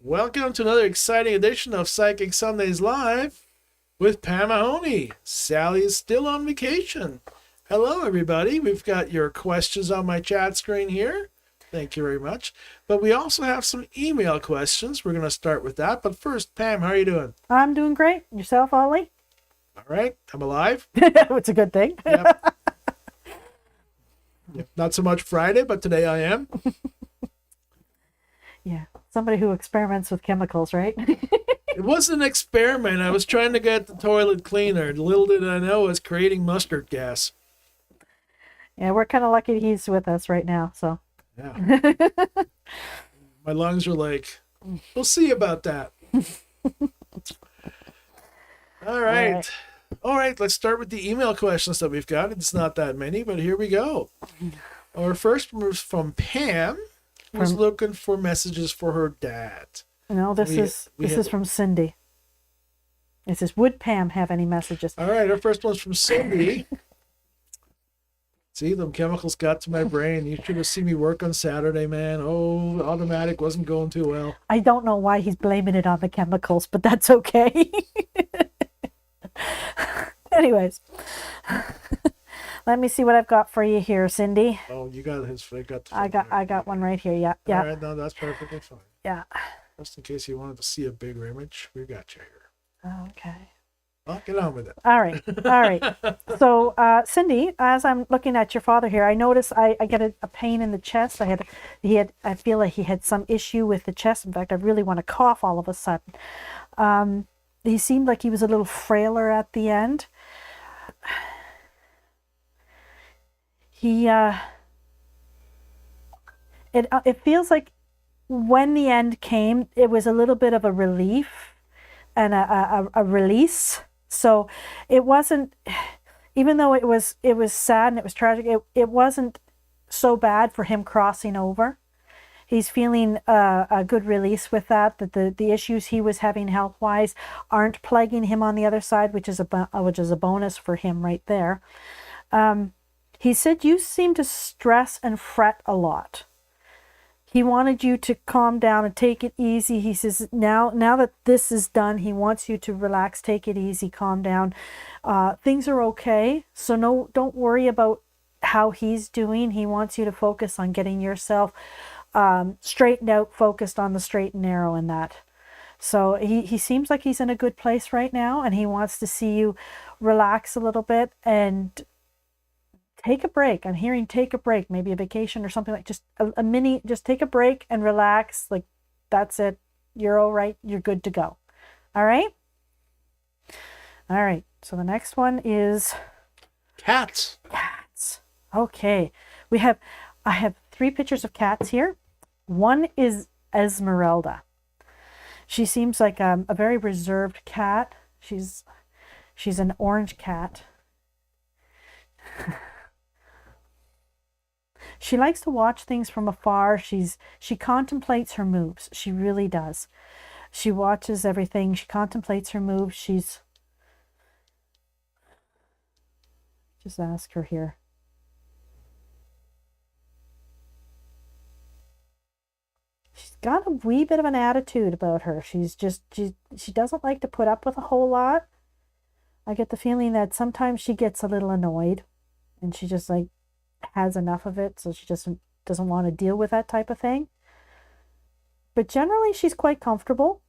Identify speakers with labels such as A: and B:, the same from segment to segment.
A: Welcome to another exciting edition of Psychic Sundays Live with Pam Mahoney. Sally is still on vacation. Hello, everybody. We've got your questions on my chat screen here. Thank you very much. But we also have some email questions. We're going to start with that. But first, Pam, how are you doing?
B: I'm doing great. Yourself, Ollie?
A: All right. I'm alive.
B: It's a good thing.
A: Yep. Not so much Friday, but today I am.
B: Yeah. Somebody who experiments with chemicals, right?
A: It wasn't an experiment. I was trying to get the toilet cleaner. Little did I know it was creating mustard gas.
B: Yeah, we're kind of lucky he's with us right now. So.
A: Yeah. My lungs are like, we'll see about that. All right. All right, let's start with the email questions that we've got. It's not that many, but here we go. Our first one was from Pam, who's looking for messages for her dad.
B: No, this is from Cindy. It says, would Pam have any messages?
A: All right, our first one's from Cindy. See, them chemicals got to my brain. You should have seen me work on Saturday, man. Oh, automatic wasn't going too well.
B: I don't know why he's blaming it on the chemicals, but that's okay. Anyways, let me see what I've got for you here, Cindy.
A: Oh, you got his.
B: I got one right here. Yeah, yeah.
A: All right, no, that's perfectly fine.
B: Yeah.
A: Just in case you wanted to see a bigger image, we got you here.
B: Okay.
A: Well, get on with it.
B: All right. All right. So, Cindy, as I'm looking at your father here, I notice I get a pain in the chest. I feel like he had some issue with the chest. In fact, I really want to cough all of a sudden. He seemed like he was a little frailer at the end. It feels like when the end came, it was a little bit of a relief and a release. So it wasn't, even though it was sad and it was tragic, it wasn't so bad for him crossing over. He's feeling a good release with that the issues he was having health-wise aren't plaguing him on the other side, which is a bonus for him right there. He said you seem to stress and fret a lot. He wanted you to calm down and take it easy. He says now that this is done, he wants you to relax, take it easy, calm down. Things are okay, so don't worry about how he's doing. He wants you to focus on getting yourself straightened out, focused on the straight and narrow in that. So he seems like he's in a good place right now, and he wants to see you relax a little bit and take a break. I'm hearing take a break, maybe a vacation or something, like just a mini, just take a break and relax. Like, that's it. You're all right. You're good to go. All right. All right. So the next one is
A: Cats.
B: cats. Okay. I have 3 pictures of cats here. One is Esmeralda. She seems like a very reserved cat. She's an orange cat. She likes to watch things from afar. She contemplates her moves. She really does. She watches everything. She contemplates her moves. Just ask her here. She's got a wee bit of an attitude about her. She doesn't like to put up with a whole lot. I get the feeling that sometimes she gets a little annoyed and she just like has enough of it, so she doesn't want to deal with that type of thing. But generally she's quite comfortable.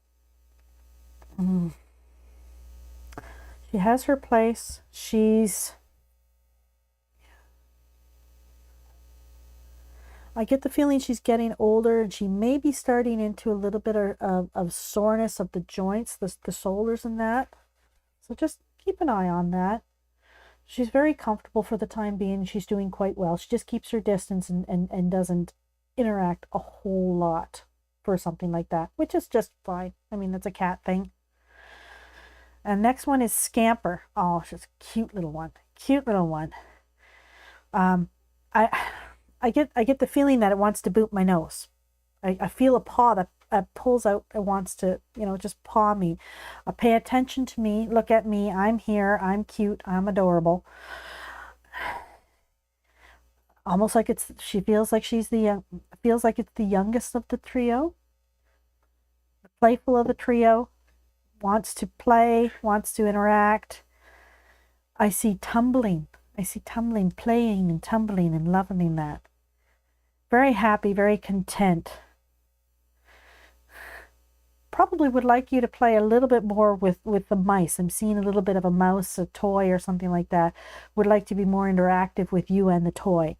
B: She has her place. I get the feeling she's getting older, and she may be starting into a little bit of soreness of the joints, the shoulders and that. So just keep an eye on that. She's very comfortable for the time being. She's doing quite well. She just keeps her distance and doesn't interact a whole lot for something like that, which is just fine. I mean, that's a cat thing. And next one is Scamper. Oh, she's a cute little one. Cute little one. I get the feeling that it wants to boot my nose. I feel a paw that pulls out and wants to, just paw me. Pay attention to me. Look at me. I'm here. I'm cute. I'm adorable. Almost like she feels like it's the youngest of the trio. playful of the trio, wants to play, wants to interact. I see tumbling, playing and tumbling and loving that. Very happy, very content. Probably would like you to play a little bit more with the mice. I'm seeing a little bit of a mouse, a toy or something like that. Would like to be more interactive with you and the toy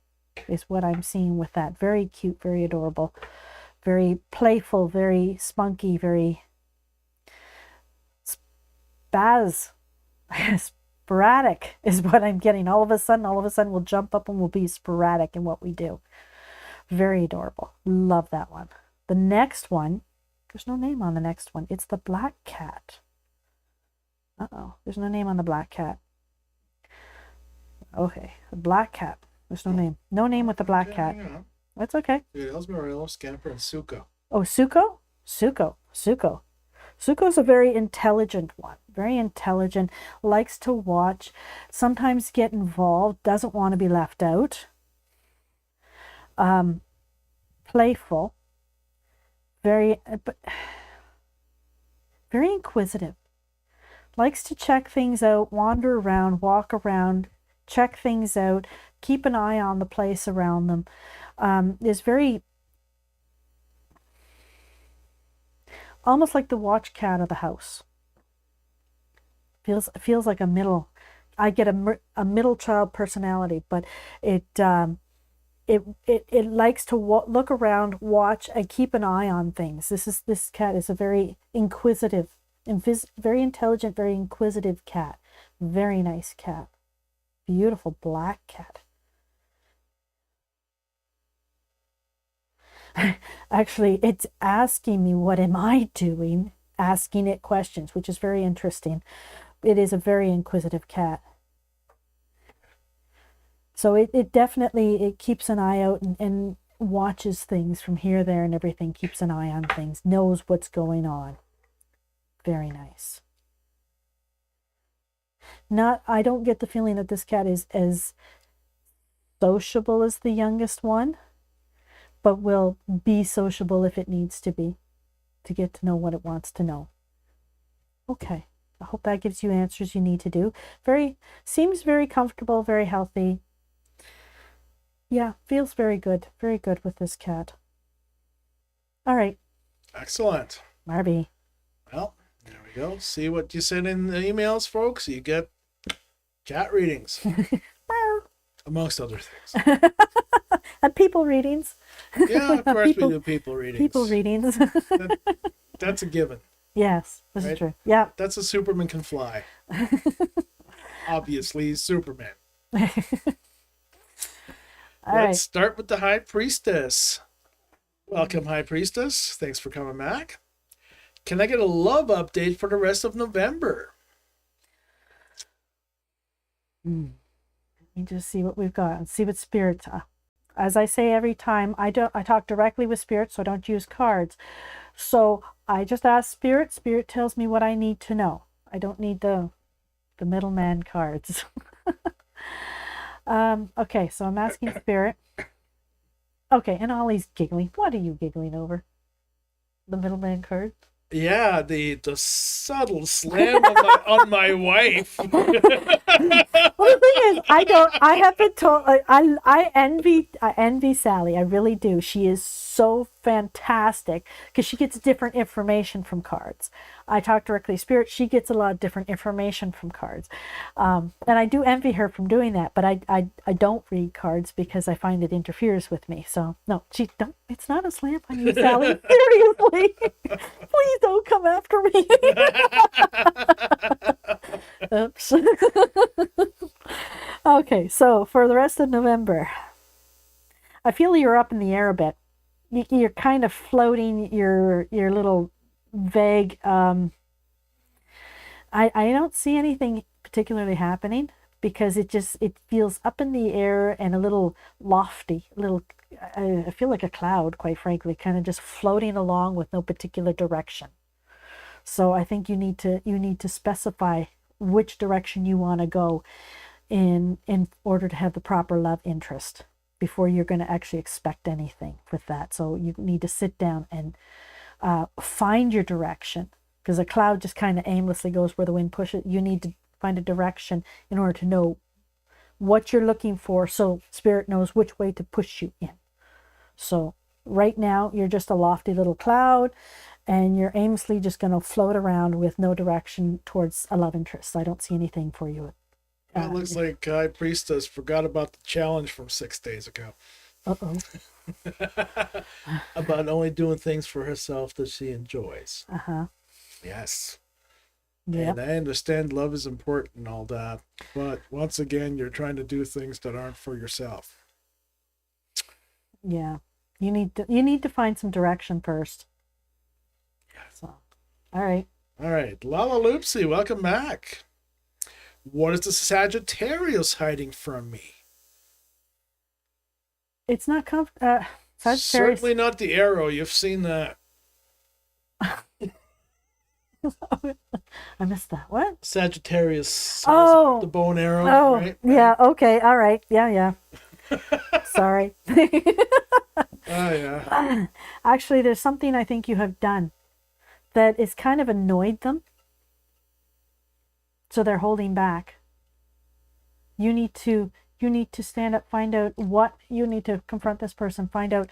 B: is what I'm seeing with that. Very cute, very adorable, very playful, very spunky, very sporadic is what I'm getting. All of a sudden we'll jump up and we'll be sporadic in what we do. Very adorable. Love that one. The next one, there's no name on the next one. It's the black cat. Uh-oh, there's no name on the black cat. Okay, the black cat. There's no name. No name with the black cat. That's okay.
A: Elsmerello, Scamper, and Suko.
B: Oh, Suko? Suko. Suko's a very intelligent one. Very intelligent. Likes to watch. Sometimes get involved. Doesn't want to be left out. Playful. Very inquisitive. Likes to check things out, wander around, walk around, check things out, keep an eye on the place around them. Is very almost like the watch cat of the house. Feels like a middle. I get a middle child personality, but it likes to look around, watch, and keep an eye on things. This cat is a very inquisitive, very intelligent, very inquisitive cat. Very nice cat. Beautiful black cat. Actually, it's asking me, what am I doing? Asking it questions, which is very interesting. It is a very inquisitive cat. So it definitely keeps an eye out and watches things from here, there, and everything. Keeps an eye on things. Knows what's going on. Very nice. I don't get the feeling that this cat is as sociable as the youngest one, but will be sociable if it needs to be, to get to know what it wants to know. Okay. I hope that gives you answers you need to do. Seems very comfortable, very healthy. Yeah, feels very good. Very good with this cat. All right.
A: Excellent.
B: Marby.
A: Well, there we go. See what you sent in the emails, folks. You get cat readings. Amongst other things.
B: And people readings.
A: Yeah, of course we do people readings.
B: People readings.
A: That's a given.
B: Yes, this is true. Yeah.
A: That's a Superman can fly. Obviously, he's Superman. Let's start with the High Priestess. Welcome, High Priestess. Thanks for coming back. Can I get a love update for the rest of November?
B: Let me just see what we've got and see what spirits are. As I say every time, I talk directly with spirits, so I don't use cards. So I just ask spirit. Spirit tells me what I need to know. I don't need the middleman cards. Okay, so I'm asking spirit. Okay, and Ollie's giggling. What are you giggling over? The middleman card?
A: Yeah, the subtle slam on my wife.
B: Well, the thing is, I have been told, I envy Sally. I really do. She is so fantastic because she gets different information from cards. I talk directly to spirit. She gets a lot of different information from cards. And I do envy her from doing that, but I don't read cards because I find it interferes with me. So no, it's not a slam on you, Sally. Seriously. Please don't come after me. Oops. Okay, so for the rest of November, I feel you're up in the air a bit. You're kind of floating your little vague. I don't see anything particularly happening because it feels up in the air and a little lofty, I feel like a cloud, quite frankly, kind of just floating along with no particular direction. So I think you need to specify which direction you want to go in order to have the proper love interest before you're going to actually expect anything with that. So you need to sit down and Find your direction, because a cloud just kind of aimlessly goes where the wind pushes. You need to find a direction in order to know what you're looking for, so Spirit knows which way to push you in. So right now, you're just a lofty little cloud, and you're aimlessly just going to float around with no direction towards a love interest. I don't see anything for you.
A: It looks like High Priestess forgot about the challenge from 6 days ago.
B: Uh-oh.
A: About only doing things for herself that she enjoys.
B: Uh-huh.
A: Yes.
B: Yeah.
A: And I understand love is important and all that, but once again, you're trying to do things that aren't for yourself.
B: Yeah. You need to find some direction first. So, all right.
A: All right, Lala Loopsy, welcome back. What is the Sagittarius hiding from me?
B: It's not Sagittarius.
A: Certainly not the arrow. You've seen that.
B: I missed that. What?
A: Sagittarius.
B: Oh,
A: the bow and arrow.
B: Oh,
A: right?
B: yeah. Okay. All right. Yeah. Sorry.
A: Oh, yeah.
B: Actually, there's something I think you have done that is kind of annoyed them. So they're holding back. You need to stand up, find out what you need to confront this person, find out,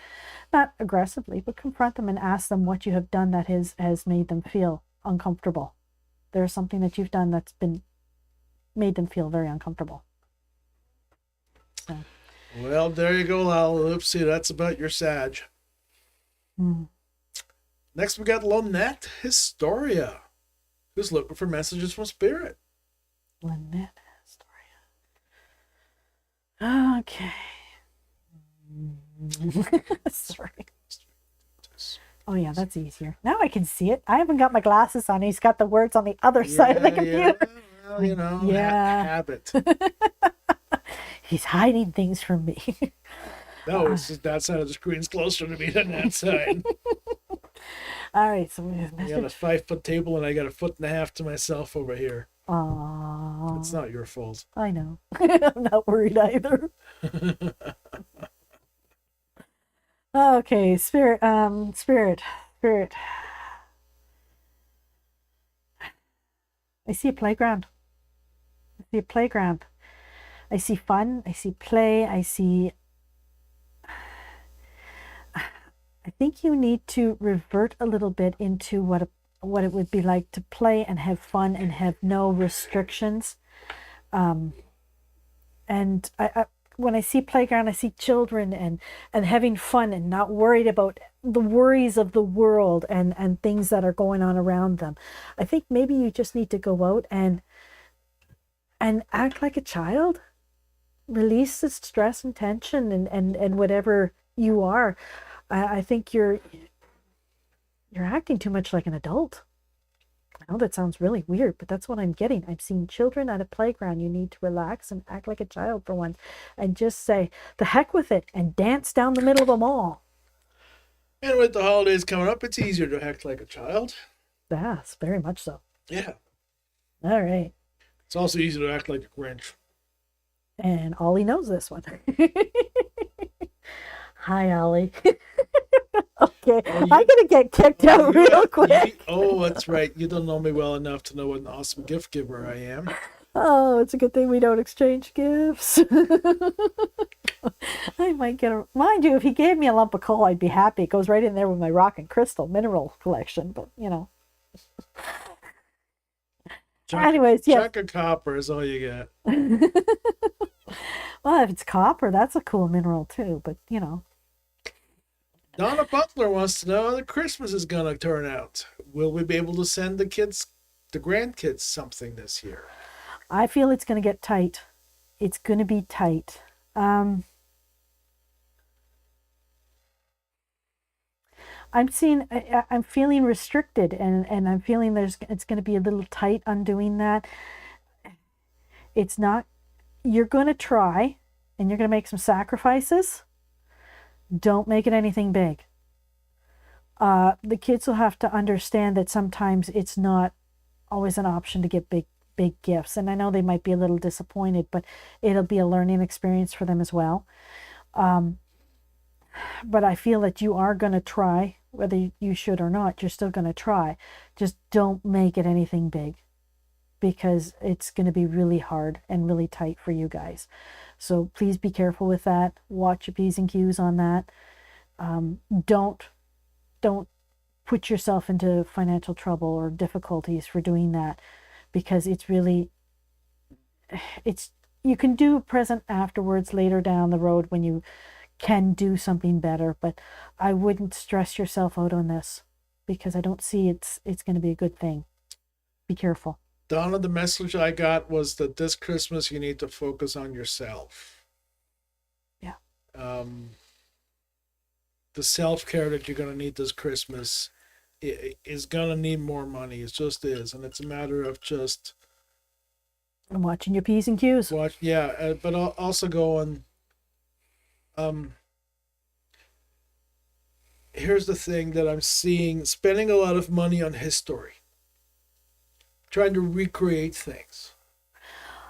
B: not aggressively, but confront them and ask them what you have done that has made them feel uncomfortable. There's something that you've done that's made them feel very uncomfortable. So.
A: Well, there you go, Lala Loopsy. That's about your Sag. Next, we got Lynette Historia, who's looking for messages from Spirit.
B: Lynette Historia. Okay. Sorry. Oh, yeah, that's easier. Now I can see it. I haven't got my glasses on. He's got the words on the other side of the computer.
A: Yeah, well, you know, habit.
B: He's hiding things from me.
A: No, it's just that side of the screen's closer to me than that side.
B: All right, so we
A: got a 5-foot table and I got 1.5 feet to myself over here.
B: Aww.
A: It's not your fault.
B: I know. I'm not worried either. Okay, Spirit. I see a playground. I see fun. I see play. I think you need to revert a little bit into what it would be like to play and have fun and have no restrictions. And I when I see playground, I see children and having fun and not worried about the worries of the world and things that are going on around them. I think maybe you just need to go out and act like a child. Release the stress and tension and whatever you are. I think you're acting too much like an adult. I know that sounds really weird, but that's what I'm getting. I'm seeing children at a playground. You need to relax and act like a child for once and just say, the heck with it, and dance down the middle of them all.
A: And with the holidays coming up, it's easier to act like a child.
B: Yes, very much so.
A: Yeah.
B: All right.
A: It's also easy to act like a Grinch.
B: And Ollie knows this one. Hi, Ollie. Okay, I'm going to get kicked out real quick.
A: That's right. You don't know me well enough to know what an awesome gift giver I am.
B: Oh, it's a good thing we don't exchange gifts. I might get mind you, if he gave me a lump of coal, I'd be happy. It goes right in there with my rock and crystal mineral collection, but you know. Anyways, yeah.
A: Chunk of copper is all you get.
B: Well, if it's copper, that's a cool mineral too, but you know.
A: Donna Butler wants to know how the Christmas is going to turn out. Will we be able to send the grandkids something this year?
B: I feel it's going to get tight. It's going to be tight. I'm feeling restricted and I'm feeling it's going to be a little tight on doing that. It's not, you're going to try and you're going to make some sacrifices. Don't make it anything big. The kids will have to understand that sometimes it's not always an option to get big gifts. And I know they might be a little disappointed, but it'll be a learning experience for them as well. But I feel that you are going to try whether you should or not. You're still going to try. Just don't make it anything big, because it's going to be really hard and really tight for you guys. So please be careful with that. Watch your P's and Q's on that. Don't put yourself into financial trouble or difficulties for doing that, because you can do a present afterwards later down the road when you can do something better, but I wouldn't stress yourself out on this, because I don't see it's going to be a good thing. Be careful.
A: Donna, the message I got was that this Christmas you need to focus on yourself.
B: Yeah.
A: The self-care that you're going to need this Christmas is going to need more money. It just is. And it's a matter of just...
B: I'm watching your P's and Q's.
A: But also going... here's the thing that I'm seeing. Spending a lot of money on history. Trying to recreate things.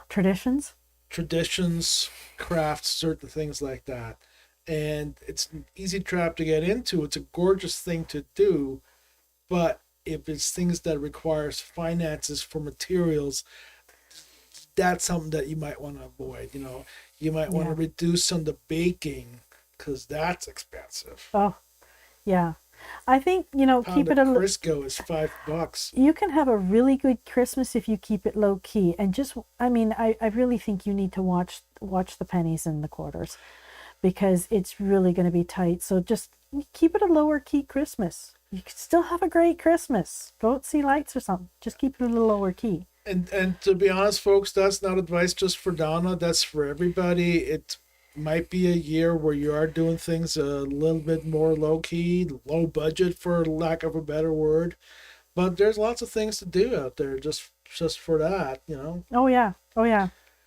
B: Traditions,
A: crafts, certain things like that. And it's an easy trap to get into. It's a gorgeous thing to do. But if it's things that requires finances for materials, that's something that you might want to avoid. You might want to reduce on the baking, because that's expensive.
B: Oh, yeah. I think, keep it a
A: Crisco is $5.
B: You can have a really good Christmas if you keep it low key, and I really think you need to watch the pennies and the quarters, because it's really going to be tight. So just keep it a lower key Christmas. You can still have a great Christmas. Go out, see lights or something. Just keep it a little lower key.
A: And to be honest, folks, that's not advice just for Donna. That's for everybody. It might be a year where you are doing things a little bit more low key, low budget, for lack of a better word. But there's lots of things to do out there just for that,
B: Oh yeah.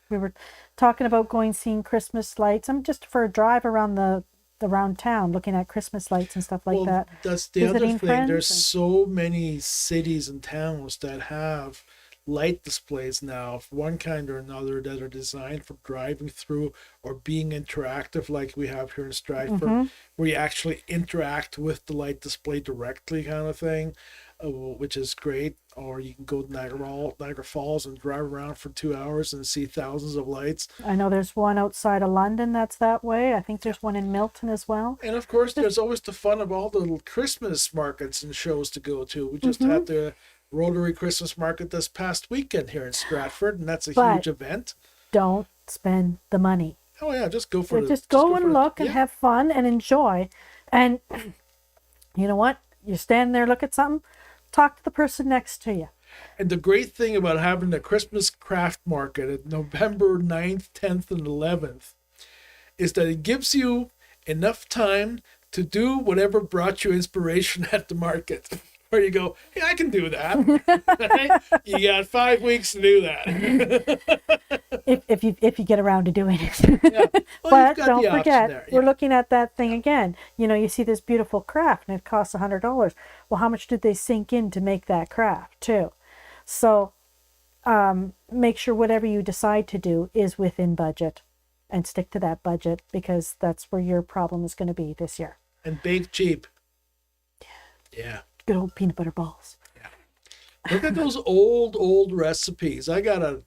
B: We were talking about seeing Christmas lights. I'm just for a drive around around town, looking at Christmas lights and stuff like that.
A: That's the other thing. There's so many cities and towns that have light displays now of one kind or another that are designed for driving through or being interactive, like we have here in Stratford, where you actually interact with the light display directly, kind of thing, which is great. Or you can go to Niagara Falls and drive around for 2 hours and see thousands of lights.
B: I know there's one outside of London that's that way. I think there's one in Milton as well.
A: And of course, there's always the fun of all the little Christmas markets and shows to go to. We just had the Rotary Christmas Market this past weekend here in Stratford, and that's a huge event.
B: Don't spend the money.
A: Oh yeah, just go for it.
B: Just go and look and have fun and enjoy. And you know what? You're standing there, look at something, talk to the person next to you.
A: And the great thing about having the Christmas craft market at November 9th, 10th, and 11th is that it gives you enough time to do whatever brought you inspiration at the market. Where you go, hey, I can do that. Right? You got 5 weeks to do that.
B: if you get around to doing it.
A: Yeah. Well,
B: but don't forget, we're looking at that thing again. You see this beautiful craft and it costs $100. Well, how much did they sink in to make that craft too? So make sure whatever you decide to do is within budget, and stick to that budget, because that's where your problem is going to be this year.
A: And bake cheap. Yeah.
B: Good old peanut butter balls.
A: Yeah. Look at those old recipes. I got an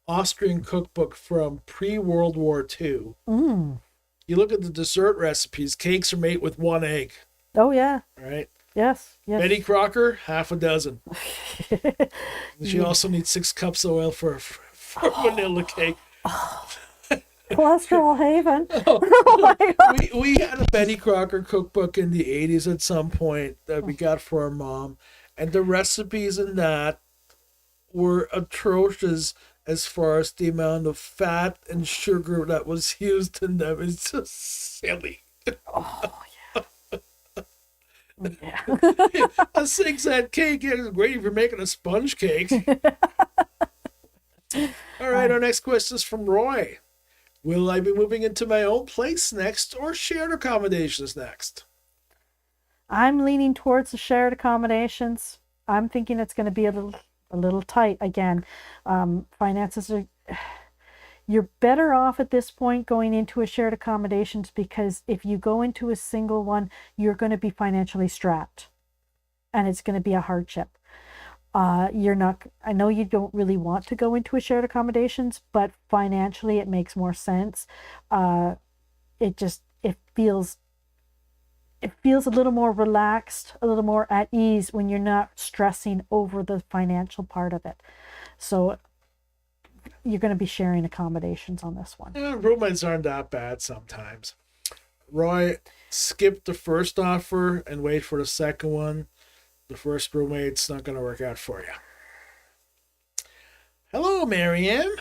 A: Austrian cookbook from pre-World War II. You look at the dessert recipes. Cakes are made with 1 egg.
B: Oh, yeah.
A: Right?
B: Yes.
A: Betty Crocker, half a dozen. She also needs 6 cups of oil for vanilla cake.
B: Cholesterol haven.
A: Oh my God. We had a Betty Crocker cookbook in the 80s at some point that we got for our mom, and the recipes in that were atrocious as far as the amount of fat and sugar that was used in them. It's just silly.
B: Oh yeah.
A: A 6-cent cake is great if you're making a sponge cake. All right, our next question is from Roy. Will I be moving into my own place next, or shared accommodations next?
B: I'm leaning towards the shared accommodations. I'm thinking it's going to be a little tight again. Finances are. You're better off at this point going into a shared accommodations, because if you go into a single one, you're going to be financially strapped and it's going to be a hardship. You're not, I know you don't really want to go into a shared accommodations, but financially it makes more sense. It feels a little more relaxed, a little more at ease when you're not stressing over the financial part of it. So you're going to be sharing accommodations on this one.
A: Yeah, roommates aren't that bad sometimes. Roy, skip the first offer and wait for the second one. The first roommate's not going to work out for you. Hello, Marianne.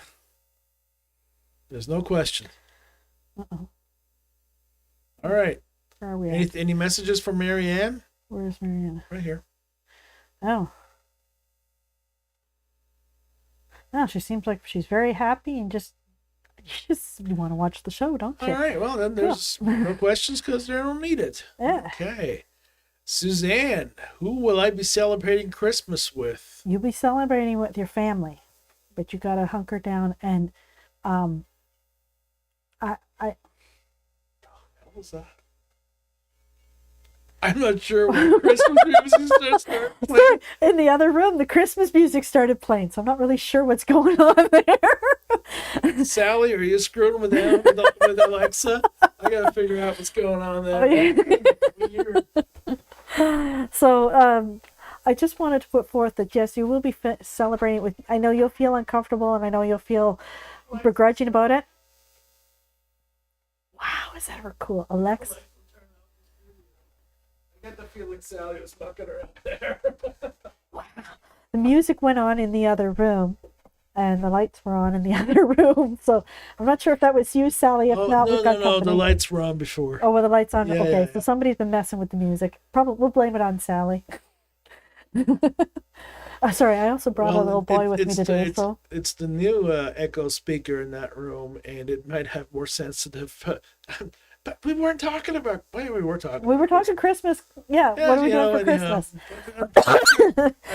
A: There's no question.
B: Uh-oh.
A: All right.
B: Where are we at?
A: Any messages from Marianne?
B: Where's Marianne?
A: Right here.
B: Oh. No, she seems like she's very happy and just you want to watch the show, don't you?
A: All right. Well, then there's no questions because they don't need it.
B: Yeah.
A: Okay. Suzanne, who will I be celebrating Christmas with?
B: You'll be celebrating with your family, but you got to hunker down and
A: What was that? I'm not sure when Christmas music starts playing.
B: in the other room, the Christmas music started playing, so I'm not really sure what's going on there.
A: Sally, are you screwing with Alexa? I gotta figure out what's going on there. Weird.
B: So I just wanted to put forth that yes, you will be celebrating with. I know you'll feel uncomfortable, and I know you'll feel begrudging about it. Wow, is that ever cool, Alexa?
A: I get the feeling Sally was fucking around there.
B: Wow. The music went on in the other room, and the lights were on in the other room. So I'm not sure if that was you, Sally. If not, we've got company.
A: The lights were on before.
B: Oh, were the lights on?
A: Yeah,
B: okay,
A: yeah.
B: so somebody's been messing with the music. Probably we'll blame it on Sally. Sorry, I also brought a little boy with me today.
A: It's the new Echo speaker in that room, and it might have more sensitive. But we weren't talking about. Wait, we were talking.
B: We were talking Christmas. Yeah, what are we doing for Christmas?
A: I'm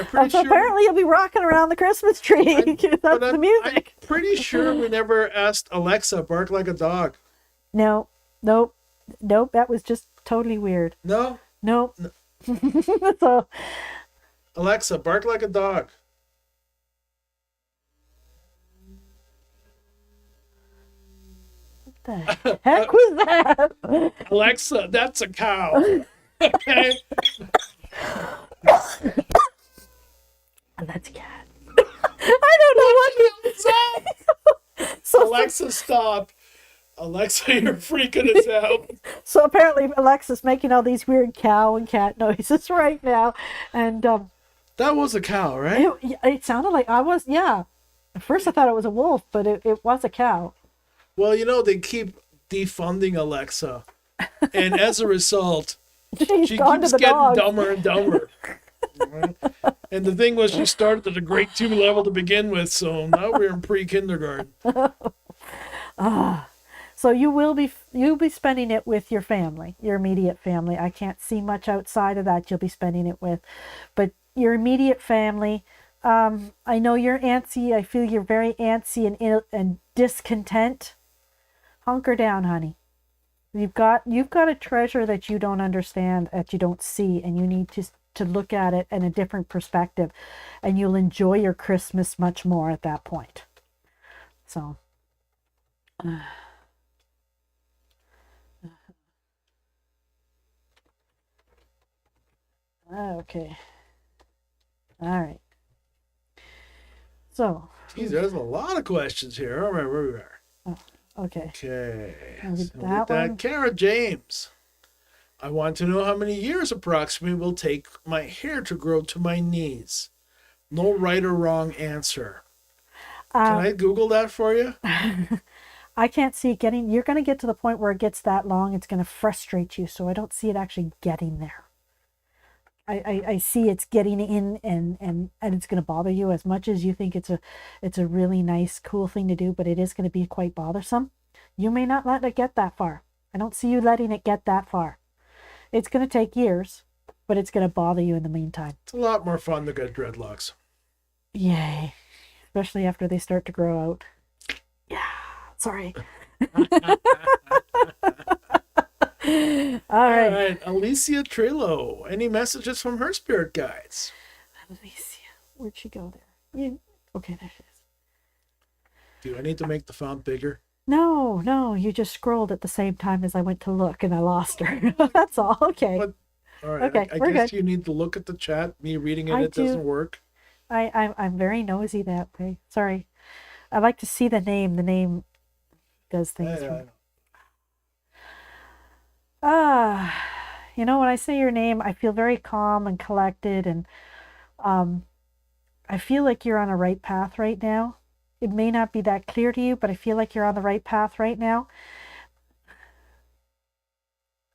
A: pretty
B: So
A: sure.
B: apparently you'll be rocking around the Christmas tree. That's the music.
A: I'm pretty sure we never asked Alexa bark like a dog.
B: No, nope. That was just totally weird.
A: No,
B: Nope. So
A: Alexa bark like a dog.
B: what the heck was that?
A: Alexa, that's a cow. Okay.
B: And that's a cat. I don't know what to so
A: Alexa, stop. Alexa, you're freaking us out.
B: So apparently Alexa's making all these weird cow and cat noises right now, and
A: That was a cow, right?
B: it sounded like At first I thought it was a wolf, but it was a cow.
A: Well, they keep defunding Alexa, and as a result,
B: She's
A: she
B: gone
A: keeps
B: to the
A: getting
B: dog.
A: dumber and dumber. Right? And the thing was, she started at a grade 2 level to begin with, so now we're in pre-kindergarten.
B: So you'll be spending it with your family, your immediate family. I can't see much outside of that you'll be spending it with, but your immediate family. I know you're antsy. I feel you're very antsy and discontent. Hunker down, honey. You've got a treasure that you don't understand, that you don't see, and you need to look at it in a different perspective, and you'll enjoy your Christmas much more at that point. So. Okay. All right. So.
A: Geez, there's a lot of questions here. All right, where we are.
B: Okay.
A: Okay.
B: I'll get
A: So
B: that
A: with that,
B: one.
A: Kara James. I want to know how many years approximately will take my hair to grow to my knees. No right or wrong answer. Can I Google that for you?
B: I can't see it getting. You're going to get to the point where it gets that long. It's going to frustrate you. So I don't see it actually getting there. I see it's getting in and it's going to bother you as much as you think it's a really nice, cool thing to do, but it is going to be quite bothersome. You may not let it get that far. I don't see you letting it get that far. It's going to take years, but it's going to bother you in the meantime.
A: It's a lot more fun to get dreadlocks.
B: Yay. Especially after they start to grow out. Yeah. Sorry.
A: All
B: All right.
A: right, Alicia Trillo. Any messages from her spirit guides?
B: Alicia, where'd she go there? You, okay, there she is.
A: Do I need to make the font bigger?
B: No, you just scrolled at the same time as I went to look and I lost her. That's all. Okay.
A: But, all right,
B: Okay,
A: I
B: we're
A: guess
B: good.
A: you need to look at the chat. Me reading it,
B: I
A: it doesn't
B: do.
A: work.
B: I'm very nosy that way. Sorry. I like to see the name. The name does things for me. Ah, when I say your name, I feel very calm and collected, and I feel like you're on a right path right now. It may not be that clear to you, but I feel like you're on the right path right now.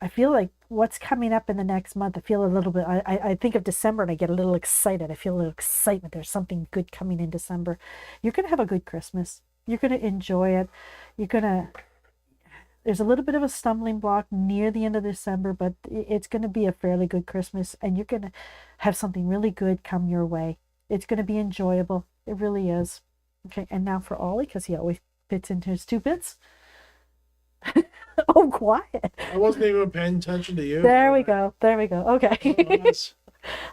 B: I feel like what's coming up in the next month, I feel a little bit, I think of December and I get a little excited. I feel a little excitement. There's something good coming in December. You're going to have a good Christmas. You're going to enjoy it. There's a little bit of a stumbling block near the end of December, but it's going to be a fairly good Christmas and you're going to have something really good come your way. It's going to be enjoyable. It really is. Okay, and now for Ollie, because he always fits into his 2 bits. Oh, quiet.
A: I wasn't even paying attention to you.
B: There we go. Okay.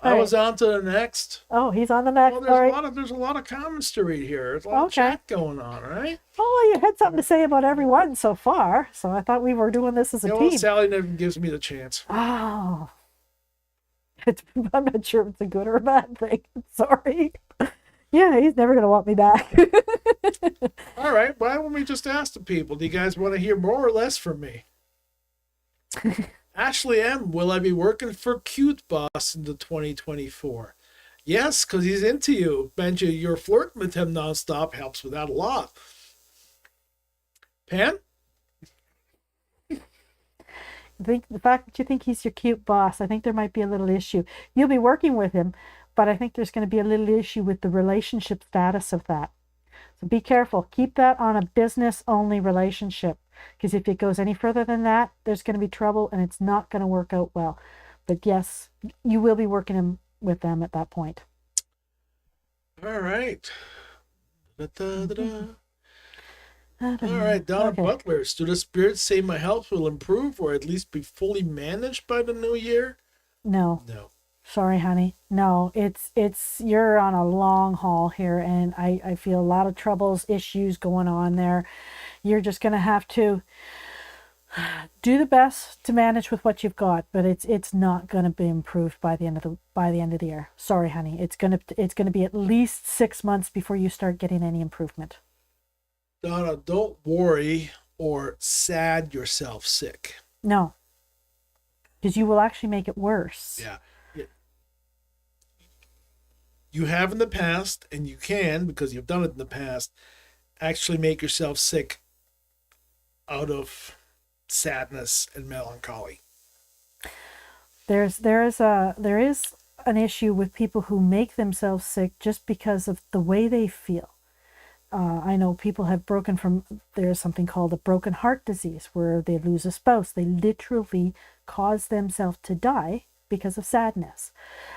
A: I was on to the next.
B: Oh, he's on the next.
A: Well,
B: All right.
A: there's a lot of comments to read here. There's a lot of
B: Okay.
A: chat going on, right?
B: Oh, you had something to say about everyone so far, so I thought we were doing this as a
A: Well,
B: team.
A: Sally never gives me the chance.
B: Oh. I'm not sure if it's a good or a bad thing. Sorry. Yeah, he's never going to want me back.
A: All right, why don't we just ask the people? Do you guys want to hear more or less from me? Ashley M., will I be working for Cute Boss into 2024? Yes, because he's into you. Benji, your flirting with him nonstop helps with that a lot. Pam?
B: I think the fact that you think he's your cute boss, I think there might be a little issue. You'll be working with him, but I think there's going to be a little issue with the relationship status of that. So be careful. Keep that on a business-only relationship, because if it goes any further than that, there's going to be trouble and it's not going to work out well. But yes, you will be working with them at that point.
A: All right. Da-da-da-da. All right, Donna
B: Okay.
A: Butler. Do the spirits say my health will improve or at least be fully managed by the new year?
B: No.
A: No.
B: Sorry, honey. No, it's you're on a long haul here, and I feel a lot of troubles, issues going on there. You're just gonna have to do the best to manage with what you've got, but it's not gonna be improved by the end of the year. Sorry, honey. It's gonna be at least 6 months before you start getting any improvement.
A: Donna, don't worry or sad yourself sick.
B: No, because you will actually make it worse.
A: Yeah. You have in the past, and you can, because you've done it in the past, actually make yourself sick out of sadness and melancholy.
B: There is an issue with people who make themselves sick just because of the way they feel. I know people have there's something called a broken heart disease where they lose a spouse. They literally cause themselves to die because of sadness.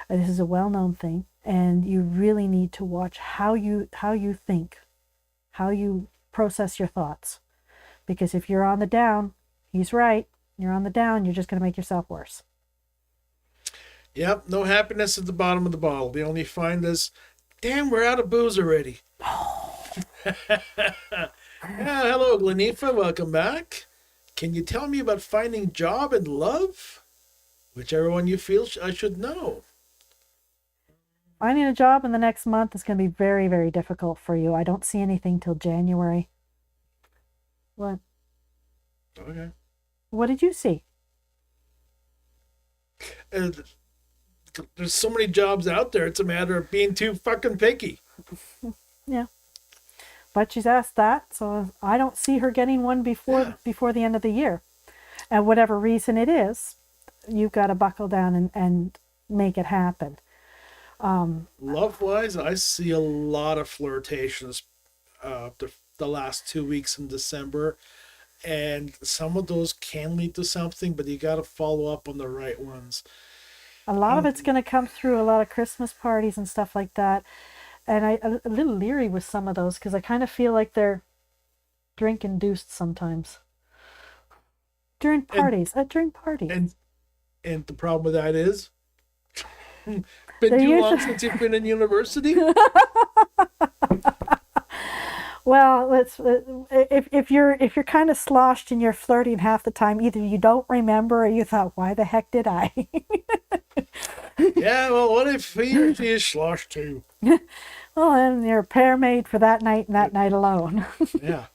B: This is a well-known thing, and you really need to watch how you think, how you process your thoughts. Because if you're on the down, he's right. You're on the down, you're just going to make yourself worse.
A: Yep, no happiness at the bottom of the bottle. The only find is, damn, we're out of booze already. Yeah, hello, Glenifa. Welcome back. Can you tell me about finding job and love? Whichever one you feel I should know.
B: Finding a job in the next month is going to be very, very difficult for you. I don't see anything till January. What?
A: Okay.
B: What did you see?
A: There's so many jobs out there. It's a matter of being too fucking picky.
B: Yeah. But she's asked that, so I don't see her getting one before the end of the year. And whatever reason it is, you've got to buckle down and make it happen.
A: Love-wise, I see a lot of flirtations the last 2 weeks in December. And some of those can lead to something, but you got to follow up on the right ones.
B: A lot of it's going to come through a lot of Christmas parties and stuff like that. And I'm a little leery with some of those because I kind of feel like they're drink induced sometimes. During parties. During parties.
A: And the problem with that is, been
B: They're
A: too long
B: usually-
A: since you've been in university.
B: Well, let's if you're kind of sloshed and you're flirting half the time, either you don't remember or you thought, why the heck did I?
A: Yeah, well, what if he or she is sloshed too?
B: Well, then you're a pair made for that night and that night alone.
A: Yeah.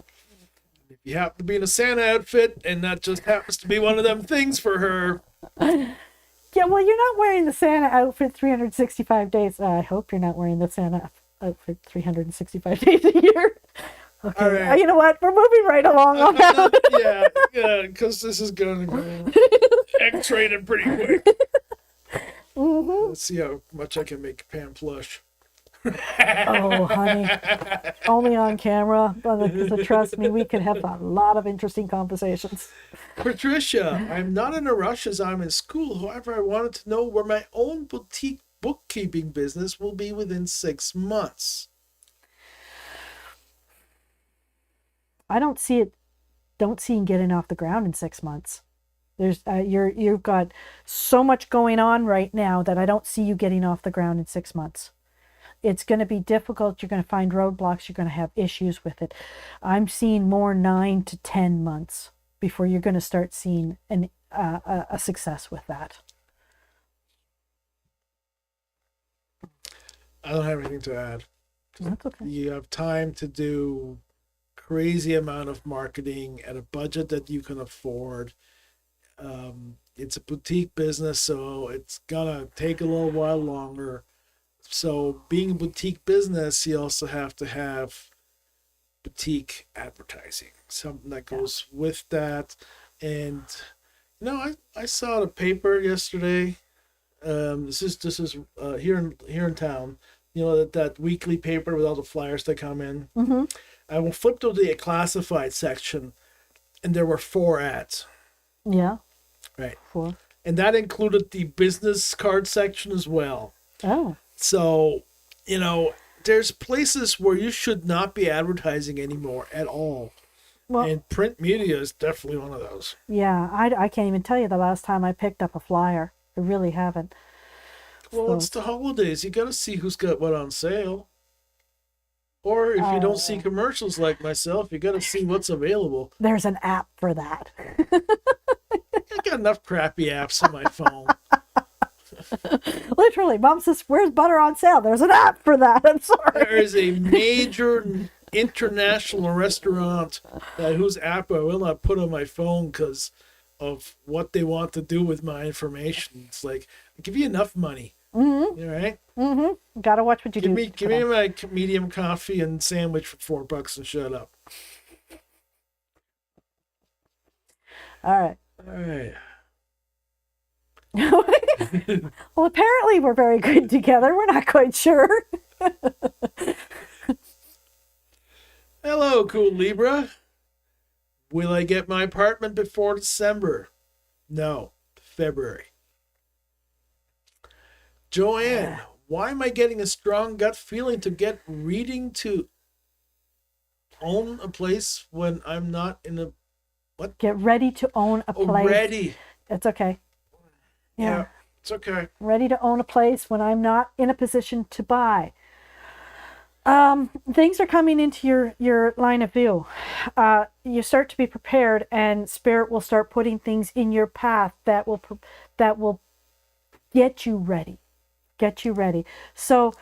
A: If you happen to be in a Santa outfit and that just happens to be one of them things for her.
B: Yeah, well, you're not wearing the Santa outfit 365 days. I hope you're not wearing the Santa outfit 365 days a year. Okay,
A: All right.
B: you know what? We're moving right along on that.
A: Yeah, because this is going to go X-rated pretty quick. Let's see how much I can make Pam flush.
B: Oh, honey. Only on camera. But trust me, we could have a lot of interesting conversations.
A: Patricia, I'm not in a rush as I'm in school. However, I wanted to know where my own boutique bookkeeping business will be within 6 months.
B: I don't see it getting off the ground in 6 months. There's you've got so much going on right now that I don't see you getting off the ground in 6 months. It's going to be difficult. You're going to find roadblocks. You're going to have issues with it. I'm seeing more 9 to 10 months before you're going to start seeing a success with that.
A: I don't have anything to add.
B: That's okay.
A: You have time to do crazy amount of marketing at a budget that you can afford. It's a boutique business, so it's gonna take a little while longer. So being a boutique business, you also have to have boutique advertising, something that goes with that. And I saw the paper yesterday. This is here in town. That weekly paper with all the flyers that come in.
B: Mm-hmm.
A: I flipped to the classified section, and there were 4 ads.
B: Yeah.
A: Right.
B: 4.
A: And that included the business card section as well.
B: Oh.
A: So, there's places where you should not be advertising anymore at all.
B: Well,
A: And print media is definitely one of those.
B: yeah, I can't even tell you the last time I picked up a flyer. I really haven't.
A: Well,
B: So-
A: it's the holidays. You got to see who's got what on sale. Or if you don't see commercials like myself, you got to see what's available.
B: There's an app for that.
A: I got enough crappy apps on my phone.
B: Literally, Mom says, "Where's butter on sale?" There's an app for that. I'm sorry.
A: There is a major international restaurant whose app I will not put on my phone because of what they want to do with my information. It's like, I give you enough money.
B: Mm-hmm.
A: All right?
B: Mm-hmm. Gotta watch what you do.
A: Give me my medium coffee and sandwich for $4 and shut up.
B: All right.
A: All right.
B: Well, apparently we're very good together. We're not quite sure.
A: Hello, cool Libra. Will I get my apartment before December? No, February. Joanne, why am I getting a strong gut feeling to get reading to own a place when I'm not in a
B: Get ready to own a place.
A: already?
B: It's okay.
A: Yeah, it's okay.
B: Ready to own a place when I'm not in a position to buy. Things are coming into your line of view. You start to be prepared, and Spirit will start putting things in your path that will get you ready. Get you ready. So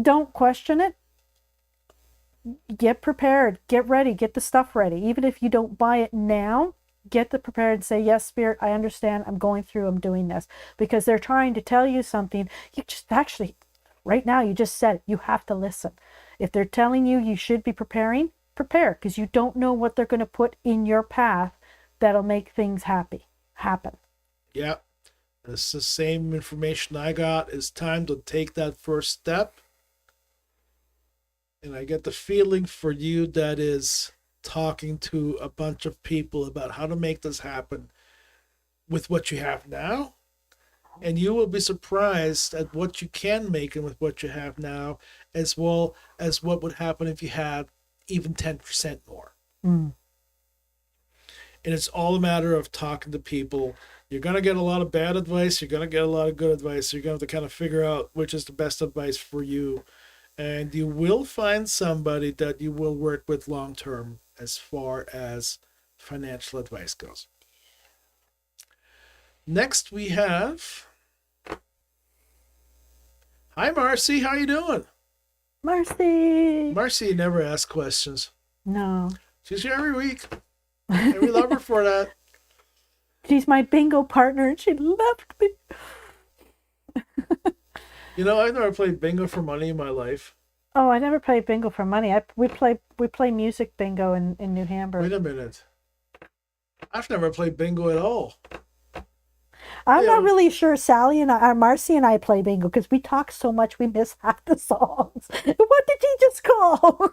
B: don't question it. Get prepared. Get ready. Get the stuff ready. Even if you don't buy it now, get the prepared and say, yes, Spirit, I understand. I'm going through. I'm doing this. Because they're trying to tell you something. You just actually, right now, you just said it. You have to listen. If they're telling you you should be preparing, prepare. Because you don't know what they're going to put in your path that'll make things happen.
A: Yeah. It's the same information I got. It's time to take that first step. And I get the feeling for you that is talking to a bunch of people about how to make this happen with what you have now. And you will be surprised at what you can make and with what you have now, as well as what would happen if you had even 10% more. and it's all a matter of talking to people. You're going to get a lot of bad advice. You're going to get a lot of good advice. You're going to have to kind of figure out which is the best advice for you. And you will find somebody that you will work with long term as far as financial advice goes. Next we have, hi Marcy, how you doing? Marcy never asks questions.
B: No.
A: She's here every week. And we love her for that.
B: She's my bingo partner and she left me.
A: You know, I've never played bingo for money in my life.
B: Oh, I never played bingo for money. We play music bingo in New Hamburg.
A: Wait a minute. I've never played bingo at all.
B: I'm not really sure Sally and Marcy and I play bingo because we talk so much we miss half the songs. What did he just call?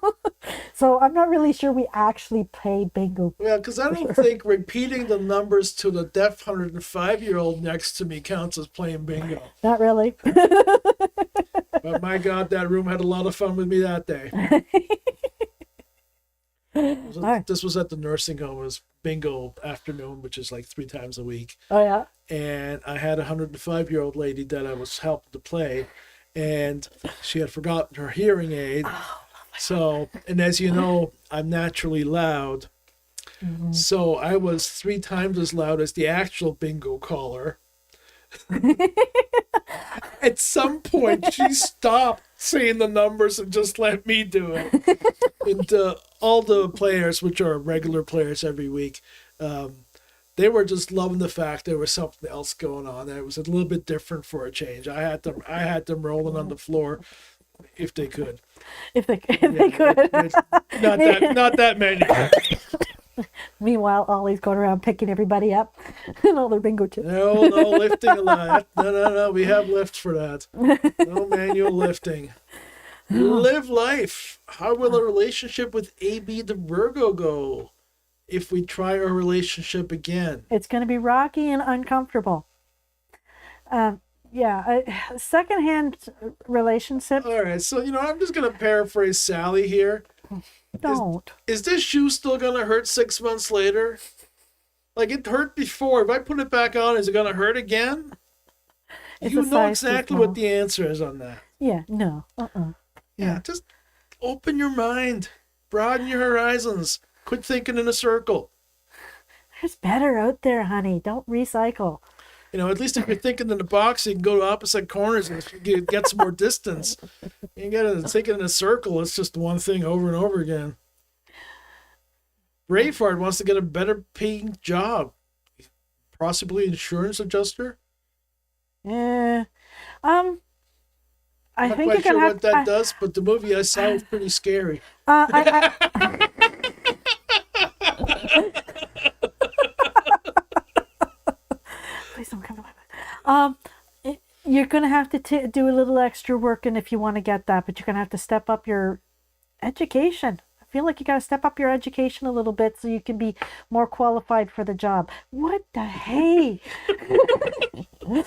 B: So I'm not really sure we actually play bingo.
A: Yeah, because I don't think repeating the numbers to the deaf 105-year-old next to me counts as playing bingo.
B: Not really.
A: But my God, that room had a lot of fun with me that day. This was at the nursing home. It was bingo afternoon, which is like 3 times a week.
B: Oh, yeah.
A: And I had a 105-year-old lady that I was helping to play, and she had forgotten her hearing aid. So, and as you know, I'm naturally loud. Mm-hmm. So I was 3 times as loud as the actual bingo caller. At some point, she stopped saying the numbers and just let me do it. And all the players, which are regular players every week, they were just loving the fact there was something else going on. That it was a little bit different for a change. I had them rolling on the floor if they could.
B: If they could.
A: Not that many.
B: Meanwhile, Ollie's going around picking everybody up and all their bingo chips.
A: No lifting allowed. No. We have lifts for that. No manual lifting. Live life. How will a relationship with AB the Virgo go if we try our relationship again?
B: It's going to be rocky and uncomfortable. Secondhand relationship.
A: All right, so I'm just going to paraphrase Sally here.
B: Don't.
A: Is this shoe still going to hurt 6 months later? Like it hurt before. If I put it back on, is it going to hurt again? You know exactly what the answer is on that.
B: Yeah, no.
A: Yeah, just open your mind. Broaden your horizons. Quit thinking in a circle.
B: There's better out there, honey. Don't recycle.
A: At least if you're thinking in the box, you can go to opposite corners and get some more distance. You got to think in a circle. It's just one thing over and over again. Braveheart wants to get a better paying job. Possibly insurance adjuster?
B: Yeah.
A: I'm not quite sure what that does, but the movie I saw was pretty scary.
B: Please don't come to my bed. You're going to have to do a little extra work, and if you want to get that, but you're going to have to step up your education. I feel like you got to step up your education a little bit so you can be more qualified for the job. What the hey? I'm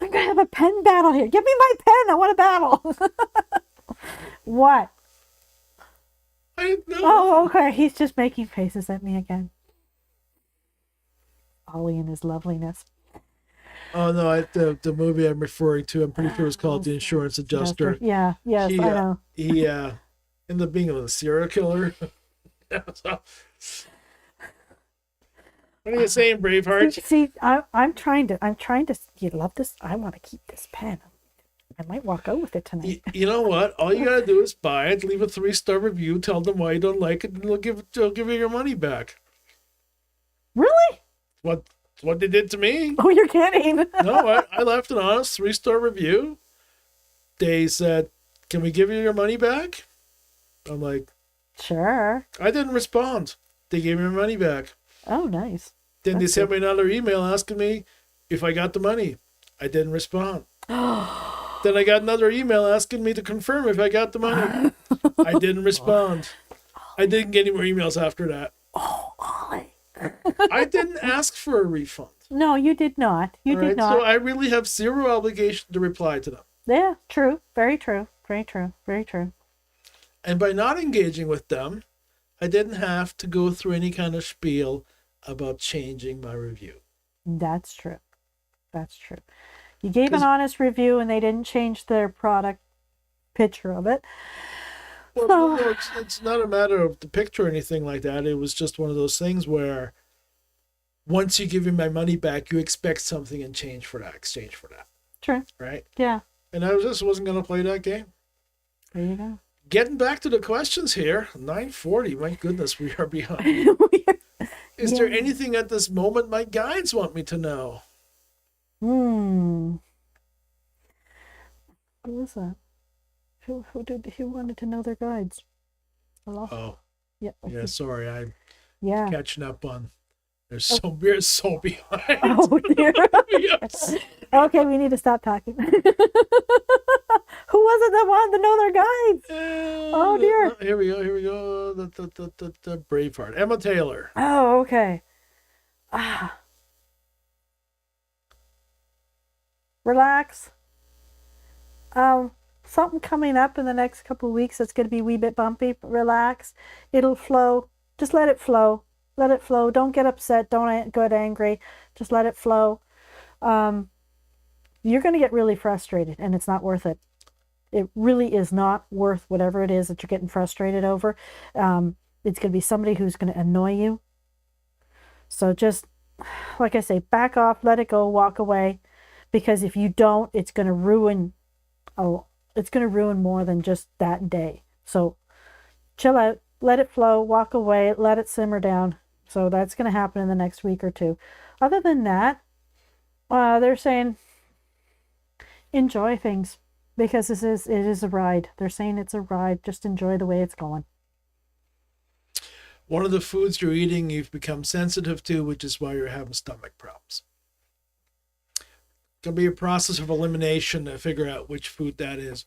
B: going to have a pen battle here. Give me my pen. I want a battle. What?
A: I didn't know.
B: Oh, okay. He's just making faces at me again. Ollie and his loveliness.
A: Oh, no, the movie I'm referring to, I'm pretty sure it's called The Insurance Adjuster.
B: Yeah, yes, I know.
A: He ended up being a serial killer. So, what are you saying, Braveheart?
B: See, I'm trying to, you love this? I want to keep this pen. I might walk out with it tonight.
A: You know what? All you got to do is buy it, leave a 3-star review, tell them why you don't like it, and they'll give you your money back.
B: Really?
A: What they did to me.
B: Oh, you're kidding.
A: No, I left an honest 3-star review. They said, "Can we give you your money back?" I'm like,
B: sure.
A: I didn't respond. They gave me my money back.
B: Oh, nice.
A: Then they sent me another email asking me if I got the money. I didn't respond. Then I got another email asking me to confirm if I got the money. I didn't respond. I didn't get any more emails after that.
B: Oh, Ollie.
A: I didn't ask for a refund.
B: No, you did not. You did not.
A: So I really have zero obligation to reply to them.
B: Yeah, true. Very true. Very true. Very true.
A: And by not engaging with them, I didn't have to go through any kind of spiel about changing my review.
B: That's true. That's true. You gave an
A: 'Cause-
B: honest review and they didn't change their product picture of it.
A: Well,
B: So,
A: no, it's not a matter of the picture or anything like that. It was just one of those things where once you give me my money back, you expect something in exchange for that,
B: true.
A: right?
B: Yeah.
A: And I just wasn't going to play that game.
B: There you go.
A: Getting back to the questions here, 9:40. My goodness, we are behind. Is there
B: Yeah.
A: anything at this moment my guides want me to know?
B: Hmm. What was that? Who wanted to know their guides? Hello?
A: Oh,
B: Yeah.
A: yeah. Sorry, I'm
B: Yeah.
A: catching up on. We're so behind.
B: Oh dear.
A: Yes.
B: Okay, we need to stop talking. Who was it that wanted to know their guides? Oh dear.
A: Here we go. Here we go. The Braveheart. Emma Taylor.
B: Oh, okay. Ah. Relax. Something coming up in the next couple of weeks that's going to be a wee bit bumpy. But relax. It'll flow. Just let it flow. Let it flow. Don't get upset. Don't get angry. Just let it flow. You're going to get really frustrated, and it's not worth it. It really is not worth whatever it is that you're getting frustrated over. It's going to be somebody who's going to annoy you. So just, like I say, back off, let it go, walk away. Because if you don't, it's going to ruin. Oh, it's going to ruin more than just that day. So chill out, let it flow, walk away, let it simmer down. So that's going to happen in the next week or two. Other than that, they're saying enjoy things because it is a ride. They're saying it's a ride. Just enjoy the way it's going.
A: One of the foods you're eating, you've become sensitive to, which is why you're having stomach problems. It's going to be a process of elimination to figure out which food that is.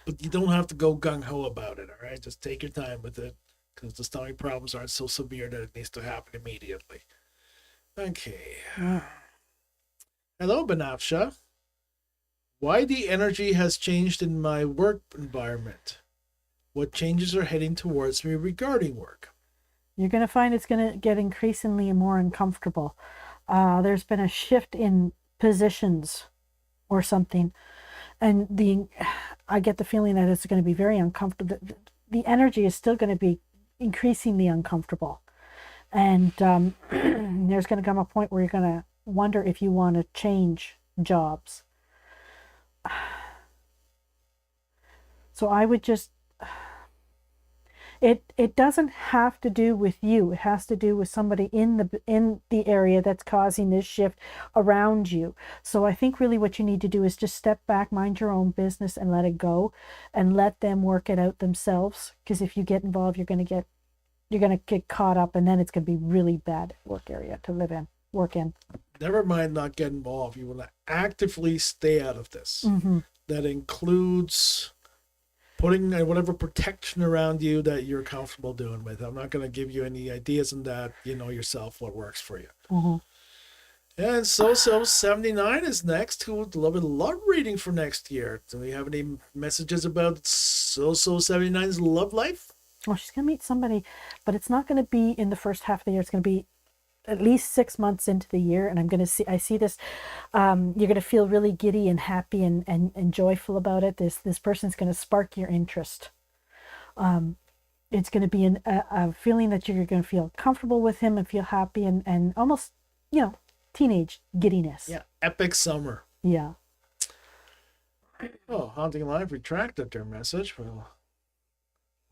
A: But you don't have to go gung-ho about it, all right? Just take your time with it because the stomach problems aren't so severe that it needs to happen immediately. Okay. Hello, Banafsha. Why the energy has changed in my work environment? What changes are heading towards me regarding work?
B: You're going to find it's going to get increasingly more uncomfortable. There's been a shift in positions or something. And I get the feeling that it's going to be very uncomfortable. The energy is still going to be increasingly uncomfortable. And there's going to come a point where you're going to wonder if you want to change jobs. So I would just, it doesn't have to do with you. It has to do with somebody in the area that's causing this shift around you. So I think really what you need to do is just step back, mind your own business and let it go and let them work it out themselves. Because if you get involved, you're going to get caught up and then it's going to be really bad work area to work in.
A: Never mind not get involved. You want to actively stay out of this.
B: Mm-hmm.
A: That includes putting whatever protection around you that you're comfortable doing with. I'm not going to give you any ideas on that. You know yourself what works for you.
B: Mm-hmm.
A: And So 79 is next, who would love a love reading for next year. Do we have any messages about So 79's love life?
B: Well, she's going to meet somebody, but it's not going to be in the first half of the year. It's going to be at least 6 months into the year. And I see this, you're going to feel really giddy and happy and joyful about it. This person's going to spark your interest. It's going to be a feeling that you're going to feel comfortable with him and feel happy and almost, teenage giddiness.
A: Yeah, epic summer.
B: Yeah.
A: Oh, Haunting Live retracted their message. We'll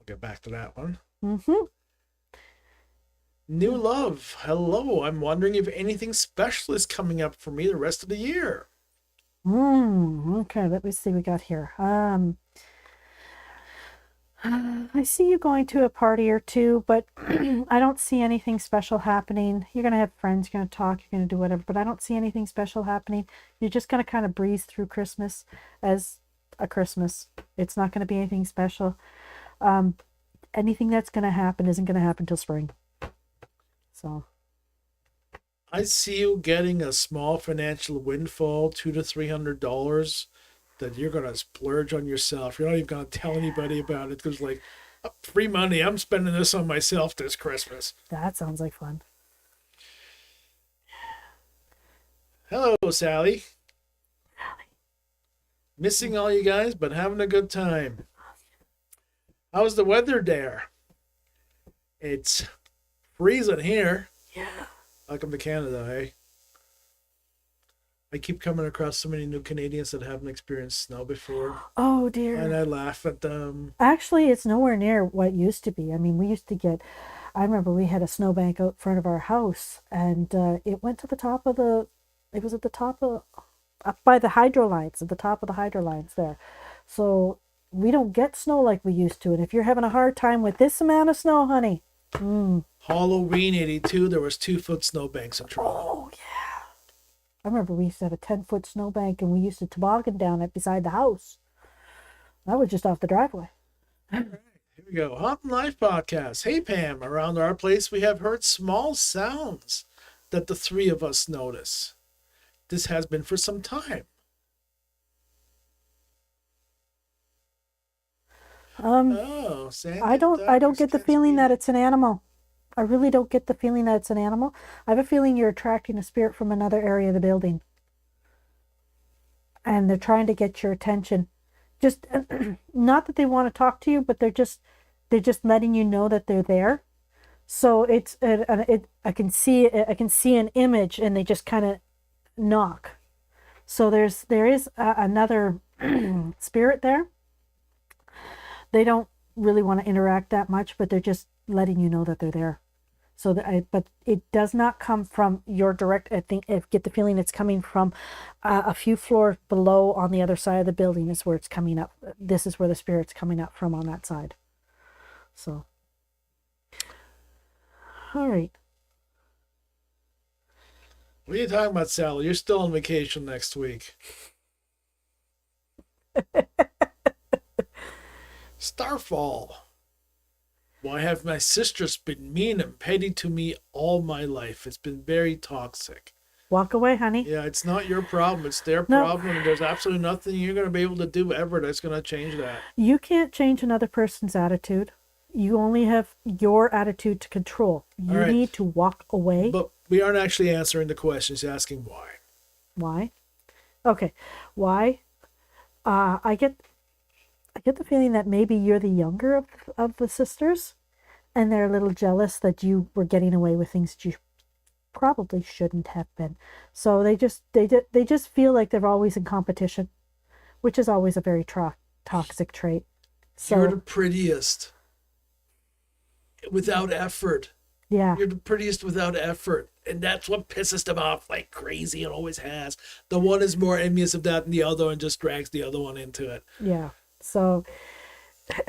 A: get back to that one.
B: Mm-hmm.
A: New love. Hello. I'm wondering if anything special is coming up for me the rest of the year.
B: Okay, let me see what we got here. I see you going to a party or two, but I don't see anything special happening. You're going to have friends, you're going to talk, you're going to do whatever, but I don't see anything special happening. You're just going to kind of breeze through Christmas as a Christmas. It's not going to be anything special. Anything that's going to happen isn't going to happen till spring. So
A: I see you getting a small financial windfall, $200 to $300 that you're gonna splurge on yourself. You're not even gonna tell anybody about it because, like, Free money. I'm spending this on myself this Christmas.
B: That sounds like fun.
A: Hello, Sally. Missing all you guys, but having a good time. How's the weather there? It's freezing here.
B: Yeah.
A: Welcome to Canada, hey? I keep coming across so many new Canadians that haven't experienced snow before.
B: Oh dear.
A: And I laugh at them.
B: Actually, it's nowhere near what it used to be. I mean, we used to get, I remember we had a snowbank out front of our house, and it went to the top of it was at the top of, up by the hydro lines, at the top of the hydro lines there. So we don't get snow like we used to. And if you're having a hard time with this amount of snow, honey.
A: Halloween 82, there was 2-foot snowbanks in Toronto.
B: Oh, yeah. I remember we used to have a 10-foot snowbank, and we used to toboggan down it beside the house. That was just off the driveway.
A: All right, here we go. Hot and Life podcast. Hey, Pam. Around our place, we have heard small sounds that the three of us notice. This has been for some time. Sandy
B: I don't get the feeling that it's an animal. I really don't get the feeling that it's an animal. I have a feeling you're attracting a spirit from another area of the building. And they're trying to get your attention. Just not that they want to talk to you, but they're just letting you know that they're there. So it's I can see an image, and they just kind of knock. So there is another spirit there. They don't really want to interact that much, but they're just letting you know that they're there. So but it does not come from your direct. I get the feeling it's coming from a few floors below on the other side of the building is where it's coming up. This is where the spirit's coming up from on that side. So, all right.
A: What are you talking about, Sally? You're still on vacation next week. Starfall. Why have my sisters been mean and petty to me all my life? It's been very toxic.
B: Walk away, honey.
A: Yeah, it's not your problem. It's their problem. And there's absolutely nothing you're going to be able to do ever that's going to change that.
B: You can't change another person's attitude. You only have your attitude to control. You need to walk away.
A: But we aren't actually answering the question. She's asking why.
B: Why? Okay. Why? I get the feeling that maybe you're the younger of the sisters, and they're a little jealous that you were getting away with things that you probably shouldn't have been. So they just feel like they're always in competition, which is always a very toxic trait. So
A: you're the prettiest without effort.
B: Yeah.
A: You're the prettiest without effort. And that's what pisses them off like crazy and always has. The one is more envious of that than the other and just drags the other one into it.
B: Yeah. So.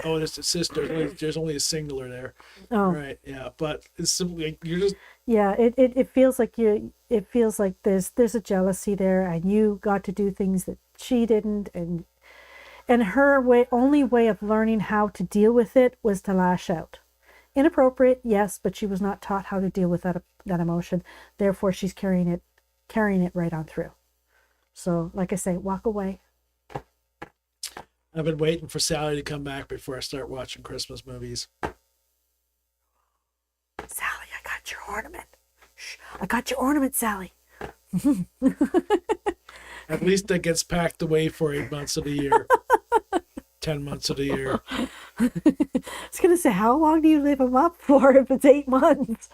A: Oh, there's a sister. There's only a singular there.
B: Oh.
A: Right. Yeah. But it's simply like you're just.
B: Yeah. It feels like it feels like there's a jealousy there, and you got to do things that she didn't, and her only way of learning how to deal with it was to lash out. Inappropriate, yes, but she was not taught how to deal with that emotion. Therefore, she's carrying it right on through. So, like I say, walk away.
A: I've been waiting for Sally to come back before I start watching Christmas movies.
B: Sally, I got your ornament. Shh, I got your ornament, Sally.
A: At least it gets packed away for 8 months of the year. 10 months of the year.
B: I was going to say, how long do you leave them up for if it's 8 months?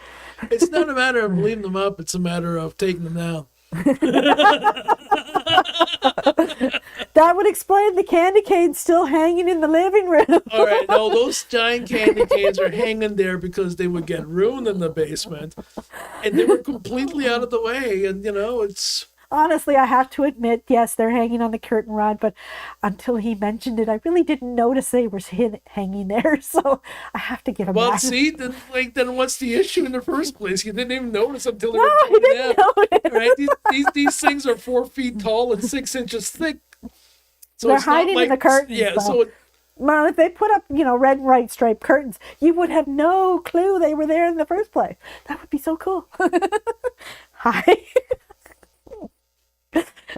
A: It's not a matter of leaving them up. It's a matter of taking them down.
B: That would explain the candy canes still hanging in the living room.
A: All right, no, those giant candy canes are hanging there because they would get ruined in the basement. And they were completely out of the way. And, it's...
B: Honestly, I have to admit, yes, they're hanging on the curtain rod, but until he mentioned it, I really didn't notice they were hanging there, so I have to give him
A: Well,
B: that.
A: see, then what's the issue in the first place? You didn't even notice until they
B: No,
A: were
B: I didn't notice.
A: Right? These things are 4 feet tall and 6 inches thick. So
B: they're
A: it's not
B: hiding
A: like,
B: in the curtains.
A: Yeah,
B: though.
A: so...
B: Well, if they put up, red and white striped curtains, you would have no clue they were there in the first place. That would be so cool. Hi.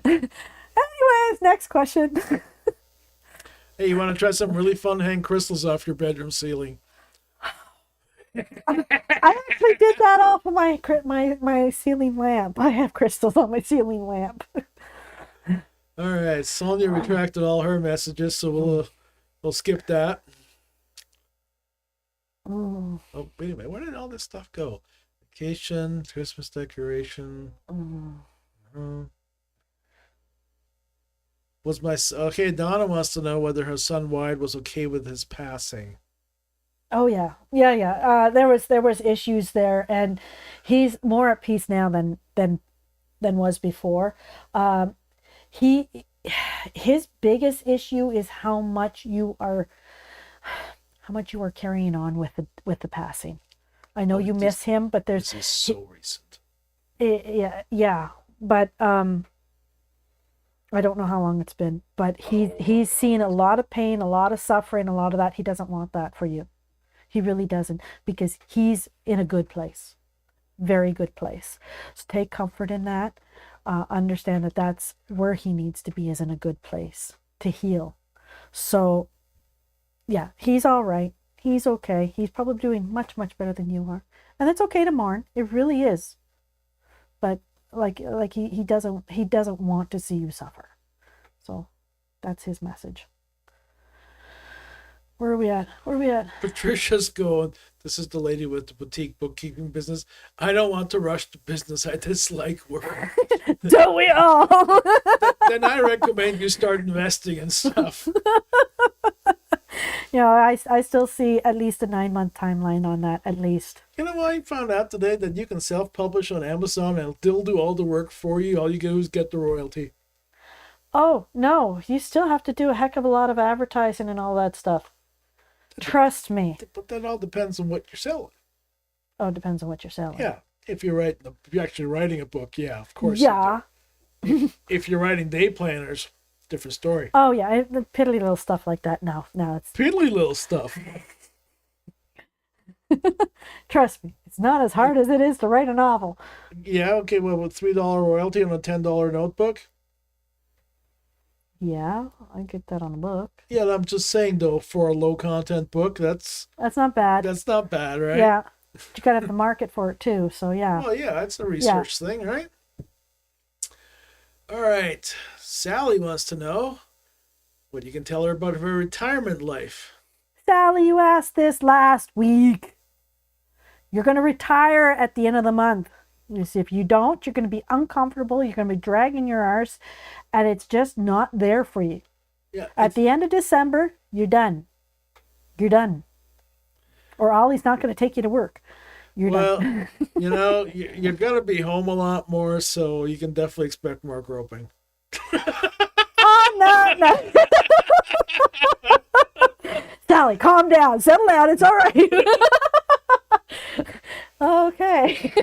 B: Anyways, next question.
A: Hey, you want to try some really fun hang crystals off your bedroom ceiling?
B: I actually did that off of my ceiling lamp. I have crystals on my ceiling lamp.
A: All right, Sonia retracted all her messages, so we'll skip that.
B: Mm,
A: Oh, wait a minute. Where did all this stuff go? Vacation, Christmas decoration.
B: mm.
A: Okay? Donna wants to know whether her son Wyatt was okay with his passing.
B: Oh yeah. There was issues there, and he's more at peace now than was before. He his biggest issue is how much you are carrying on with the passing. I know you miss him, but
A: This is so recent.
B: yeah, but I don't know how long it's been, but he's seen a lot of pain, a lot of suffering, a lot of that. He doesn't want that for you. He really doesn't, because he's in a good place, very good place. So take comfort in that. Understand that that's where he needs to be, is in a good place to heal. So yeah, he's all right. He's okay. He's probably doing much, much better than you are. And it's okay to mourn. It really is. But like he doesn't want to see you suffer. So that's his message. Where are we at?
A: Patricia's going. This is the lady with the boutique bookkeeping business. I don't want to rush the business. I dislike work.
B: Don't we all?
A: Then I recommend you start investing in stuff.
B: I still see at least a 9-month timeline on that, at least.
A: You know what? I found out today that you can self-publish on Amazon and they'll do all the work for you. All you do is get the royalty.
B: Oh, no, you still have to do a heck of a lot of advertising and all that stuff. Trust me.
A: But that all depends on what you're selling.
B: Oh, it depends on what you're selling.
A: Yeah. If you're actually writing a book, yeah, of course.
B: Yeah.
A: If you're writing day planners, different story.
B: Oh, yeah, the piddly little stuff like that. No, it's...
A: Piddly little stuff.
B: Trust me, it's not as hard as it is to write a novel.
A: Yeah, okay, well, with $3 royalty on a $10 notebook?
B: Yeah, I get that on a book.
A: Yeah, I'm just saying, though, for a low-content book, that's
B: not bad.
A: That's not bad, right?
B: Yeah, but you gotta have the market for it, too, so yeah.
A: Well, yeah, that's a research thing, right? All right, Sally wants to know what you can tell her about her retirement life.
B: Sally, you asked this last week. You're going to retire at the end of the month. If you don't, you're going to be uncomfortable. You're going to be dragging your arse, and it's just not there for you.
A: Yeah.
B: At the end of December, you're done. You're done. Or Ollie's not going to take you to work. You're done.
A: Well, you're going to be home a lot more, so you can definitely expect more groping.
B: Oh, no. Sally, calm down. Settle down. It's all right. Okay.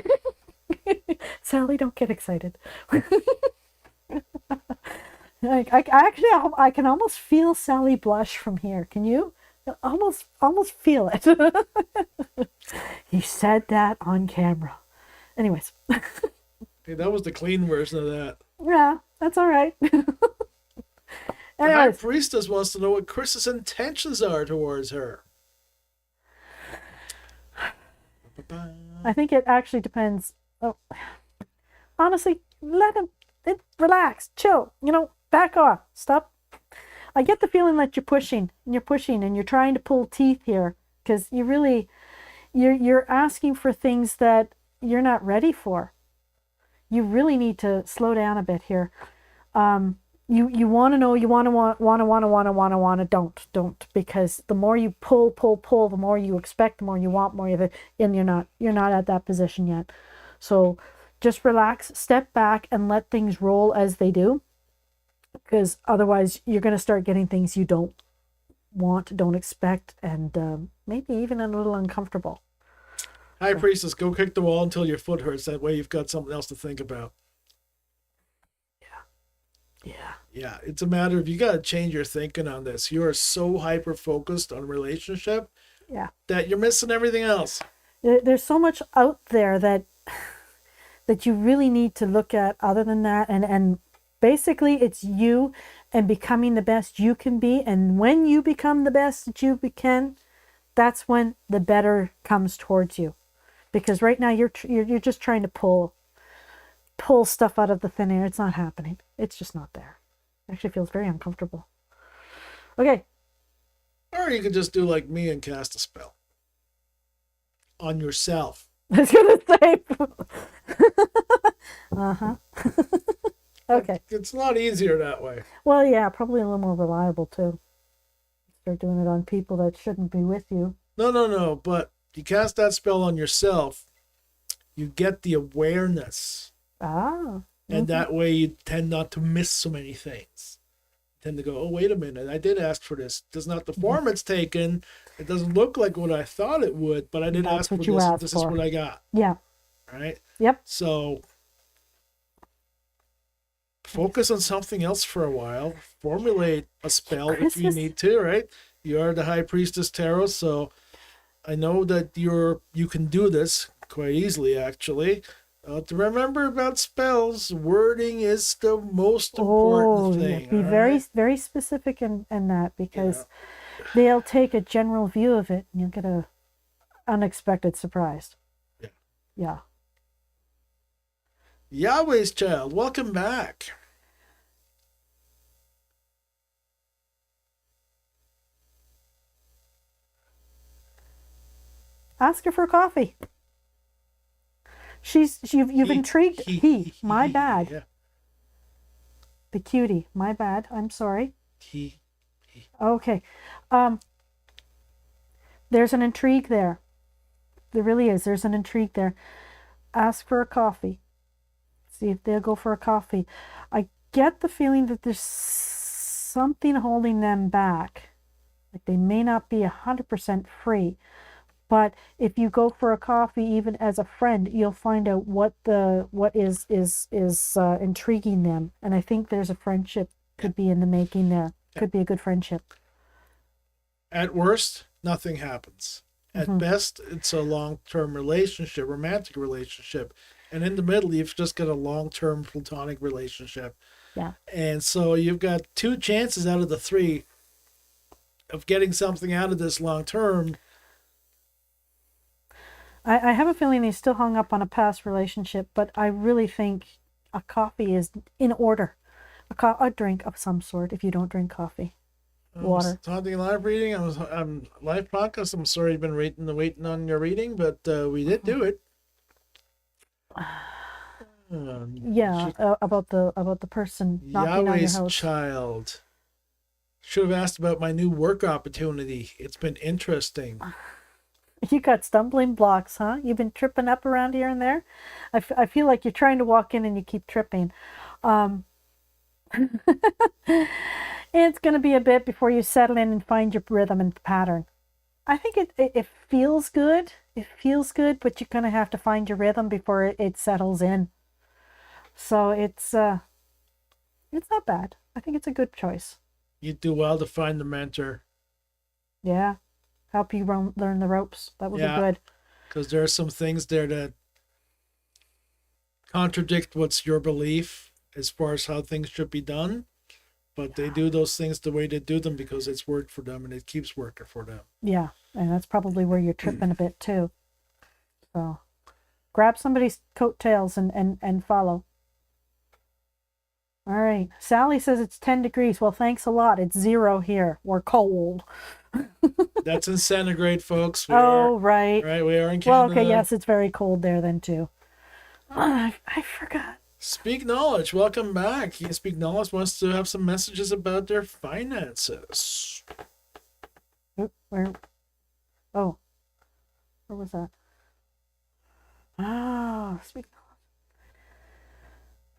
B: Sally, don't get excited. I can almost feel Sally blush from here. Can you? Almost feel it. He said that on camera. Anyways.
A: Hey, that was the clean version of that.
B: Yeah, that's all right.
A: The High Priestess wants to know what Chris's intentions are towards her.
B: I think it actually depends. Oh, honestly, let him relax, chill. Back off. Stop. I get the feeling that you're pushing and you're trying to pull teeth here, because you're asking for things that you're not ready for. You really need to slow down a bit here. You want to know, you want to, don't, because the more you pull, the more you expect, the more you want more of it, and you're not at that position yet. So just relax, step back, and let things roll as they do, because otherwise you're going to start getting things you don't want, don't expect, and maybe even a little uncomfortable.
A: High Priestess, go kick the wall until your foot hurts. That way you've got something else to think about. Yeah, it's a matter of, you got to change your thinking on this. You are so hyper-focused on relationship that you're missing everything else.
B: There's so much out there that you really need to look at other than that. And basically it's you and becoming the best you can be. And when you become the best that you can, that's when the better comes towards you. Because right now you're just trying to pull stuff out of the thin air. It's not happening. It's just not there. It actually feels very uncomfortable. Okay.
A: Or you could just do like me and cast a spell on yourself.
B: I was gonna say. Uh-huh. Okay.
A: It's a lot easier that way.
B: Well, yeah, probably a little more reliable too. Start doing it on people that shouldn't be with you.
A: No. But you cast that spell on yourself, you get the awareness.
B: Ah.
A: And that way you tend not to miss so many things. You tend to go, oh, wait a minute, I did ask for this. This is not the form it's taken. It doesn't look like what I thought it would, but I did ask for this. And this is what I got.
B: Yeah.
A: Right?
B: Yep.
A: So focus on something else for a while. Formulate a spell if you need to, right? You are the High Priestess Tarot, so I know that you can do this quite easily, actually. To remember about spells, wording is the most important thing.
B: Be very specific in that, because they'll take a general view of it and you'll get a unexpected surprise. Yeah.
A: Yahweh's Child, welcome back.
B: Ask her for coffee. You've intrigued my bad.
A: Yeah.
B: The cutie, my bad. I'm sorry.
A: He.
B: Okay. There's an intrigue there. There really is. There's an intrigue there. Ask for a coffee. See if they'll go for a coffee. I get the feeling that there's something holding them back. Like they may not be 100% free. But if you go for a coffee, even as a friend, you'll find out what is intriguing them. And I think there's a friendship could be in the making there. Could be a good friendship.
A: At worst, nothing happens. At best, it's a long-term relationship, romantic relationship. And in the middle, you've just got a long-term platonic relationship.
B: Yeah.
A: And so you've got 2 chances out of the 3 of getting something out of this long-term.
B: I have a feeling he's still hung up on a past relationship, but I really think a coffee is in order. A drink of some sort if you don't drink coffee. Water.
A: Taunting live reading. I'm live podcast. I'm sorry you've been waiting on your reading, but we did do it.
B: About the person knocking on your house.
A: Yahweh's Child. Should have asked about my new work opportunity. It's been interesting.
B: You got stumbling blocks, huh? You've been tripping up around here and there. I feel like you're trying to walk in and you keep tripping. It's going to be a bit before you settle in and find your rhythm and pattern. I think it feels good. It feels good, but you're going to have to find your rhythm before it settles in. So it's not bad. I think it's a good choice.
A: You do well to find the mentor.
B: Yeah. Help you learn the ropes. That would be good.
A: Because there are some things there that contradict what's your belief as far as how things should be done. But they do those things the way they do them because it's worked for them and it keeps working for them. Yeah,
B: and that's probably where you're tripping a bit too. So grab somebody's coattails and follow. All right. Sally says it's 10 degrees. Well, thanks a lot. It's 0 here. We're cold.
A: That's in centigrade, folks.
B: Right.
A: Right, we are in Canada.
B: Well, okay, yes, it's very cold there then too. I forgot.
A: Speak Knowledge, welcome back. Speak Knowledge wants to have some messages about their finances.
B: Where was that? Speak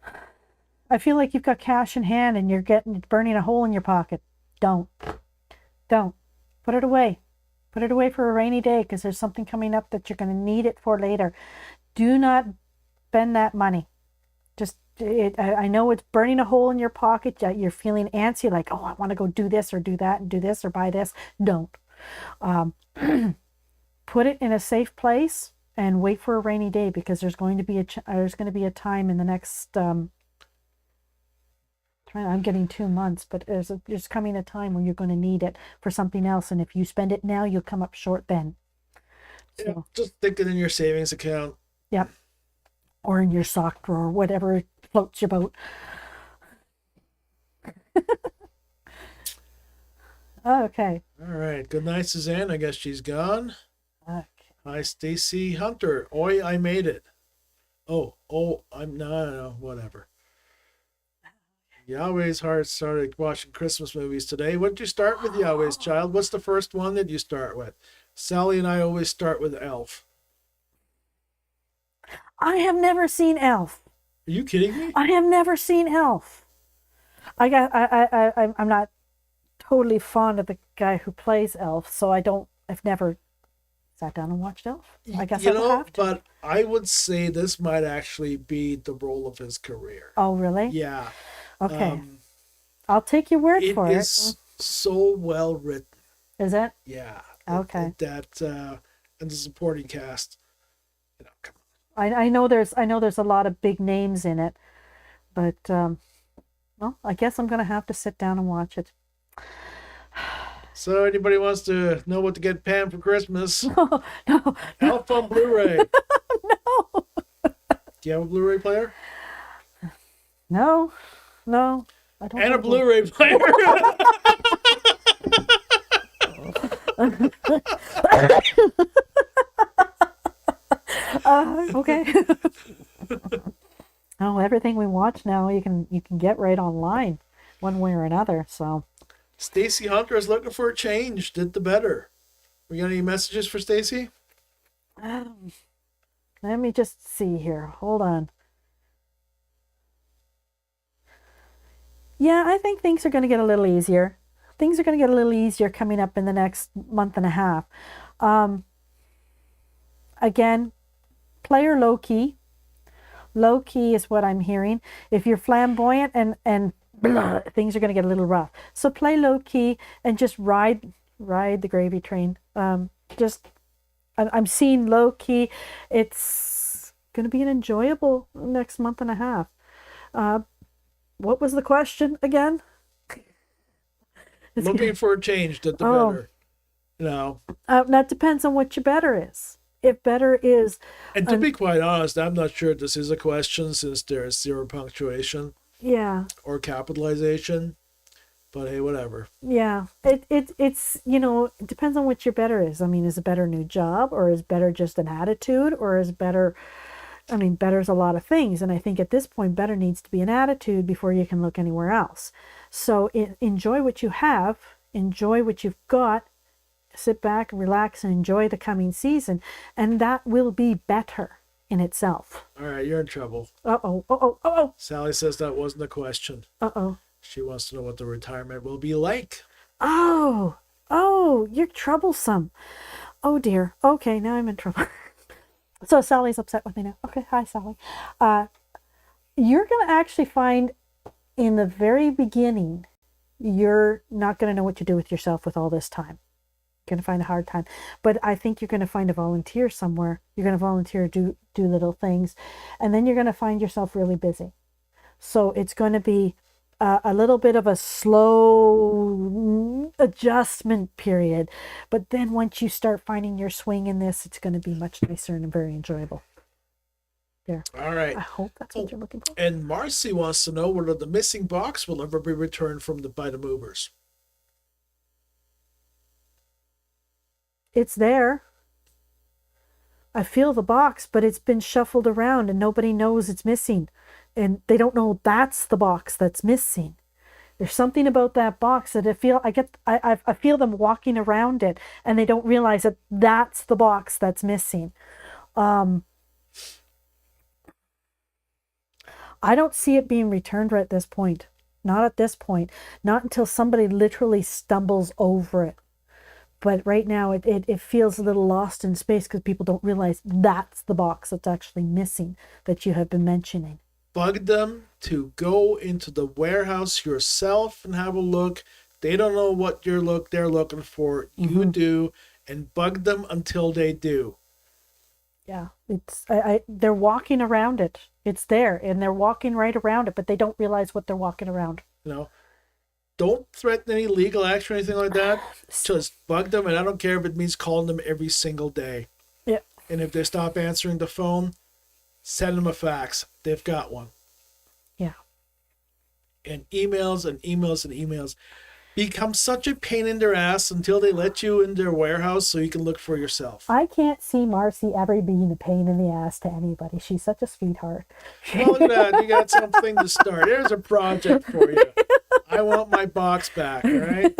B: Knowledge. I feel like you've got cash in hand and you're burning a hole in your pocket. Don't. Put it away. Put it away for a rainy day because there's something coming up that you're going to need it for later. Do not spend that money. I know it's burning a hole in your pocket. You're feeling antsy, like, oh, I want to go do this or do that and do this or buy this. Don't. Put it in a safe place and wait for a rainy day because there's going to be a time in the next I'm getting 2 months, but there's coming a time when you're going to need it for something else, and if you spend it now, you'll come up short then.
A: Yeah,
B: So,
A: just stick it in your savings account.
B: yep, or in your sock drawer, whatever floats your boat. Okay.
A: All right. Good night, Suzanne. I guess she's gone.
B: Okay.
A: Hi, Stacy Hunter. Oi, I made it. I'm no, whatever. Yahweh's heart started watching Christmas movies today. What did you start with, Yahweh's child? What's the first one that you start with? Sally and I always start with Elf.
B: I have never seen Elf.
A: Are you kidding me?
B: I have never seen Elf. I'm not totally fond of the guy who plays Elf, so I've never sat down and watched Elf. I guess I will have to.
A: But I would say this might actually be the role of his career.
B: Oh, really?
A: Yeah.
B: Okay. I'll take your word for it.
A: It is so well written.
B: Is it?
A: Yeah.
B: Okay.
A: And the supporting cast. Come on.
B: I know there's a lot of big names in it, but well, I guess I'm gonna have to sit down and watch it.
A: So anybody wants to know what to get Pam for Christmas?
B: No.
A: Elf on Blu-ray.
B: No.
A: Do you have a Blu-ray player?
B: No. I don't.
A: And a Blu-ray player.
B: Okay. Oh, everything we watch now you can get right online, one way or another. So.
A: Stacy Hunter is looking for a change. Did the better. We got any messages for Stacy?
B: Let me just see here. Hold on. Yeah, I think things are going to get a little easier. Things are going to get a little easier coming up in the next month and a half. Again, player low key. Low key is what I'm hearing. If you're flamboyant and blah, things are going to get a little rough. So play low key and just ride the gravy train. I'm seeing low key. It's going to be an enjoyable next month and a half. What was the question again?
A: Looking for a change. Did the better. No.
B: That depends on what your better is. If better is...
A: And to be quite honest, I'm not sure this is a question since there's zero punctuation.
B: Yeah.
A: Or capitalization. But hey, whatever.
B: Yeah. It's, it depends on what your better is. I mean, is it better a new job, or is better just an attitude, or is better... I mean, better's a lot of things. And I think at this point, better needs to be an attitude before you can look anywhere else. So enjoy what you have. Enjoy what you've got. Sit back, relax, and enjoy the coming season. And that will be better in itself.
A: All right, you're in trouble.
B: Uh-oh.
A: Sally says that wasn't a question.
B: Uh-oh.
A: She wants to know what the retirement will be like.
B: Oh, you're troublesome. Oh, dear. Okay, now I'm in trouble. So Sally's upset with me now. Okay, hi, Sally. You're going to actually find in the very beginning, you're not going to know what to do with yourself with all this time. You're going to find a hard time. But I think you're going to find a volunteer somewhere. You're going to volunteer, do little things. And then you're going to find yourself really busy. So it's going to be a little bit of a slow adjustment period. But then once you start finding your swing in this, it's going to be much nicer and very enjoyable. There.
A: All right.
B: I hope that's what you're looking for.
A: And Marcy wants to know whether the missing box will ever be returned by the movers.
B: It's there. I feel the box, but it's been shuffled around and nobody knows it's missing. And they don't know that's the box that's missing. There's something about that box that I feel them walking around it and they don't realize that that's the box that's missing. I don't see it being returned right at this point. Not at this point. Not until somebody literally stumbles over it. But right now it feels a little lost in space because people don't realize that's the box that's actually missing that you have been mentioning.
A: Bug them to go into the warehouse yourself and have a look. They don't know what they're looking for. You do, and bug them until they do.
B: Yeah, it's they're walking around it. It's there, and they're walking right around it, but they don't realize what they're walking around.
A: You know, don't threaten any legal action or anything like that. Just bug them, and I don't care if it means calling them every single day.
B: Yeah.
A: And if they stop answering the phone, send them a fax. They've got one.
B: Yeah.
A: And emails and emails and emails become such a pain in their ass until they let you in their warehouse so you can look for yourself.
B: I can't see Marcy ever being a pain in the ass to anybody. She's such a sweetheart.
A: Well, look at that. You got something to start. There's a project for you. I want my box back, all right?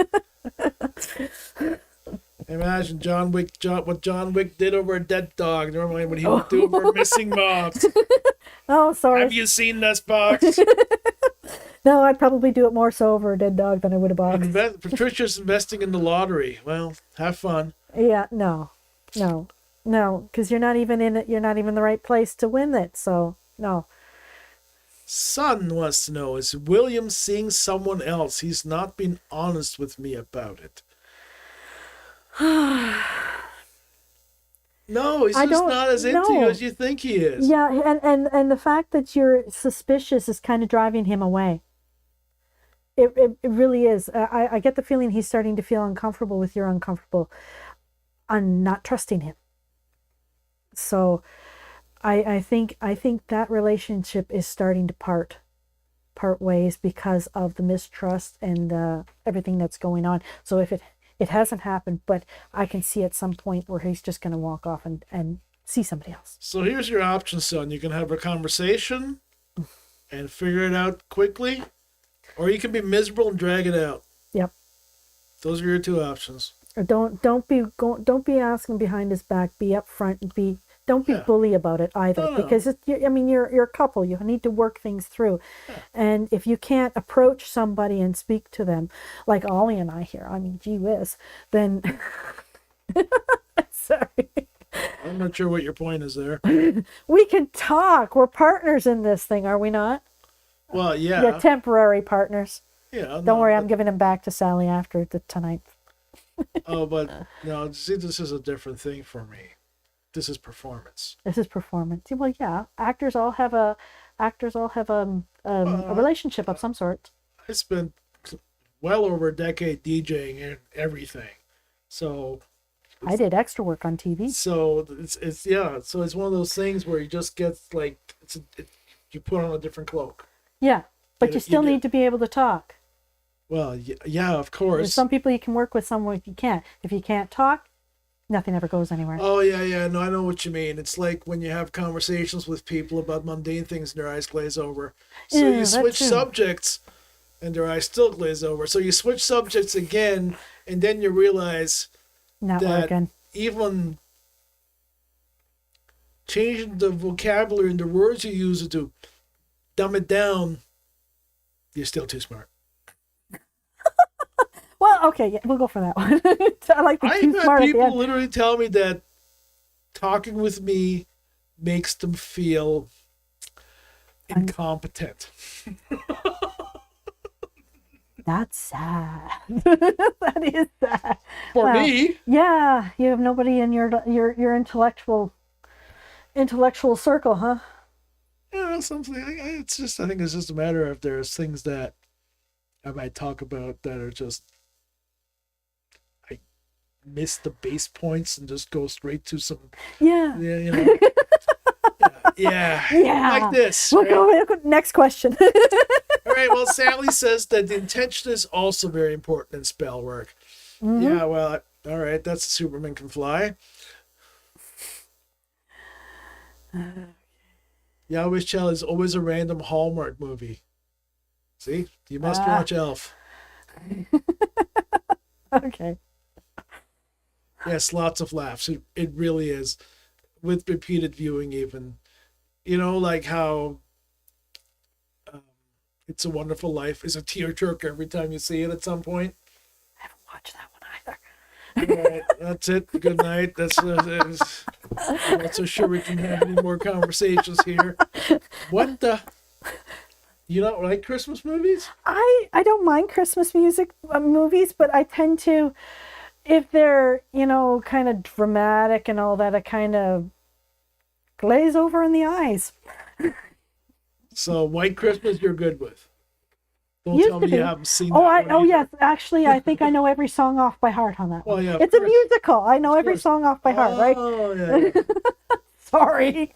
A: Imagine what John Wick did over a dead dog. Normally what he would do over missing mobs.
B: Oh, sorry.
A: Have you seen this box?
B: No, I'd probably do it more so over a dead dog than I would a box.
A: Patricia's investing in the lottery. Well, have fun.
B: Yeah, no, because you're not even in it. You're not even the right place to win it. So no.
A: Son wants to know, is William seeing someone else? He's not been honest with me about it. No, he's just not as into you as you think he is.
B: Yeah, and the fact that you're suspicious is kind of driving him away. It really is. I get the feeling he's starting to feel uncomfortable with you're uncomfortable. I'm not trusting him. So I think that relationship is starting to part ways because of the mistrust and everything that's going on. So if it hasn't happened, but I can see at some point where he's just going to walk off and see somebody else.
A: So here's your option, son. You can have a conversation and figure it out quickly, or you can be miserable and drag it out.
B: Yep.
A: Those are your two options.
B: Or don't be asking behind his back. Be upfront and don't be bully about it either.
A: No.
B: Because you're a couple. You need to work things through, and if you can't approach somebody and speak to them, like Ollie and I here, I mean, gee whiz, then sorry.
A: I'm not sure what your point is there.
B: We can talk. We're partners in this thing, are we not?
A: Well, yeah.
B: We're temporary partners.
A: Yeah.
B: Don't worry, I'm giving him back to Sally after tonight.
A: Oh, but no, see, this is a different thing for me. This is performance.
B: This is performance. Well, yeah, actors all have a relationship of some sort.
A: I spent well over a decade DJing and everything, so
B: I did extra work on TV.
A: So it's yeah. So it's one of those things where you just get like you put on a different cloak.
B: Yeah, but you still need to be able to talk.
A: Well, yeah, of course.
B: There's some people you can work with, some if you can't. If you can't talk, nothing ever goes anywhere.
A: Oh, yeah. No, I know what you mean. It's like when you have conversations with people about mundane things and their eyes glaze over. So you switch subjects and their eyes still glaze over. So you switch subjects again, and then you realize
B: Not
A: that
B: working.
A: even changing the vocabulary and the words you use to dumb it down, you're still too smart.
B: Well, okay, yeah, we'll go for that one. I like the too
A: I've
B: smart
A: had
B: at the
A: people
B: end.
A: literally tell me that talking with me makes them feel incompetent.
B: That's sad. That is sad.
A: For me.
B: Yeah, you have nobody in your intellectual circle, huh?
A: Yeah, something. It's just. I think it's just a matter of there's things that I might talk about that are just. I miss the base points and just go straight to some.
B: Yeah.
A: Yeah, you know. Yeah. Like this.
B: We'll
A: Right?
B: go next question.
A: All right. Well, Sally says that the intention is also very important in spell work. Mm-hmm. Yeah. Well. All right. That's Superman can fly. Yahweh Shell is always a random Hallmark movie. See? You must watch Elf.
B: Okay.
A: Yes, lots of laughs. It really is. With repeated viewing even. You know, like how It's a Wonderful Life is a tearjerker every time you see it at some point.
B: I haven't watched that one either.
A: All right, that's it. Good night. I'm not so sure we can have any more conversations here. What the? You don't like Christmas movies?
B: I don't mind Christmas movies, but I tend to, if they're, kind of dramatic and all that, I kind of glaze over in the eyes.
A: So White Christmas you're good with? Don't
B: Used
A: tell
B: to
A: me you
B: be.
A: haven't seen
B: Oh,
A: that one either.
B: yes. Actually, I think I know every song off by heart on that
A: Well,
B: one.
A: yeah, of
B: It's a
A: course.
B: musical. I know
A: Of
B: every
A: course.
B: song off by heart, right?
A: Oh, yeah.
B: Sorry.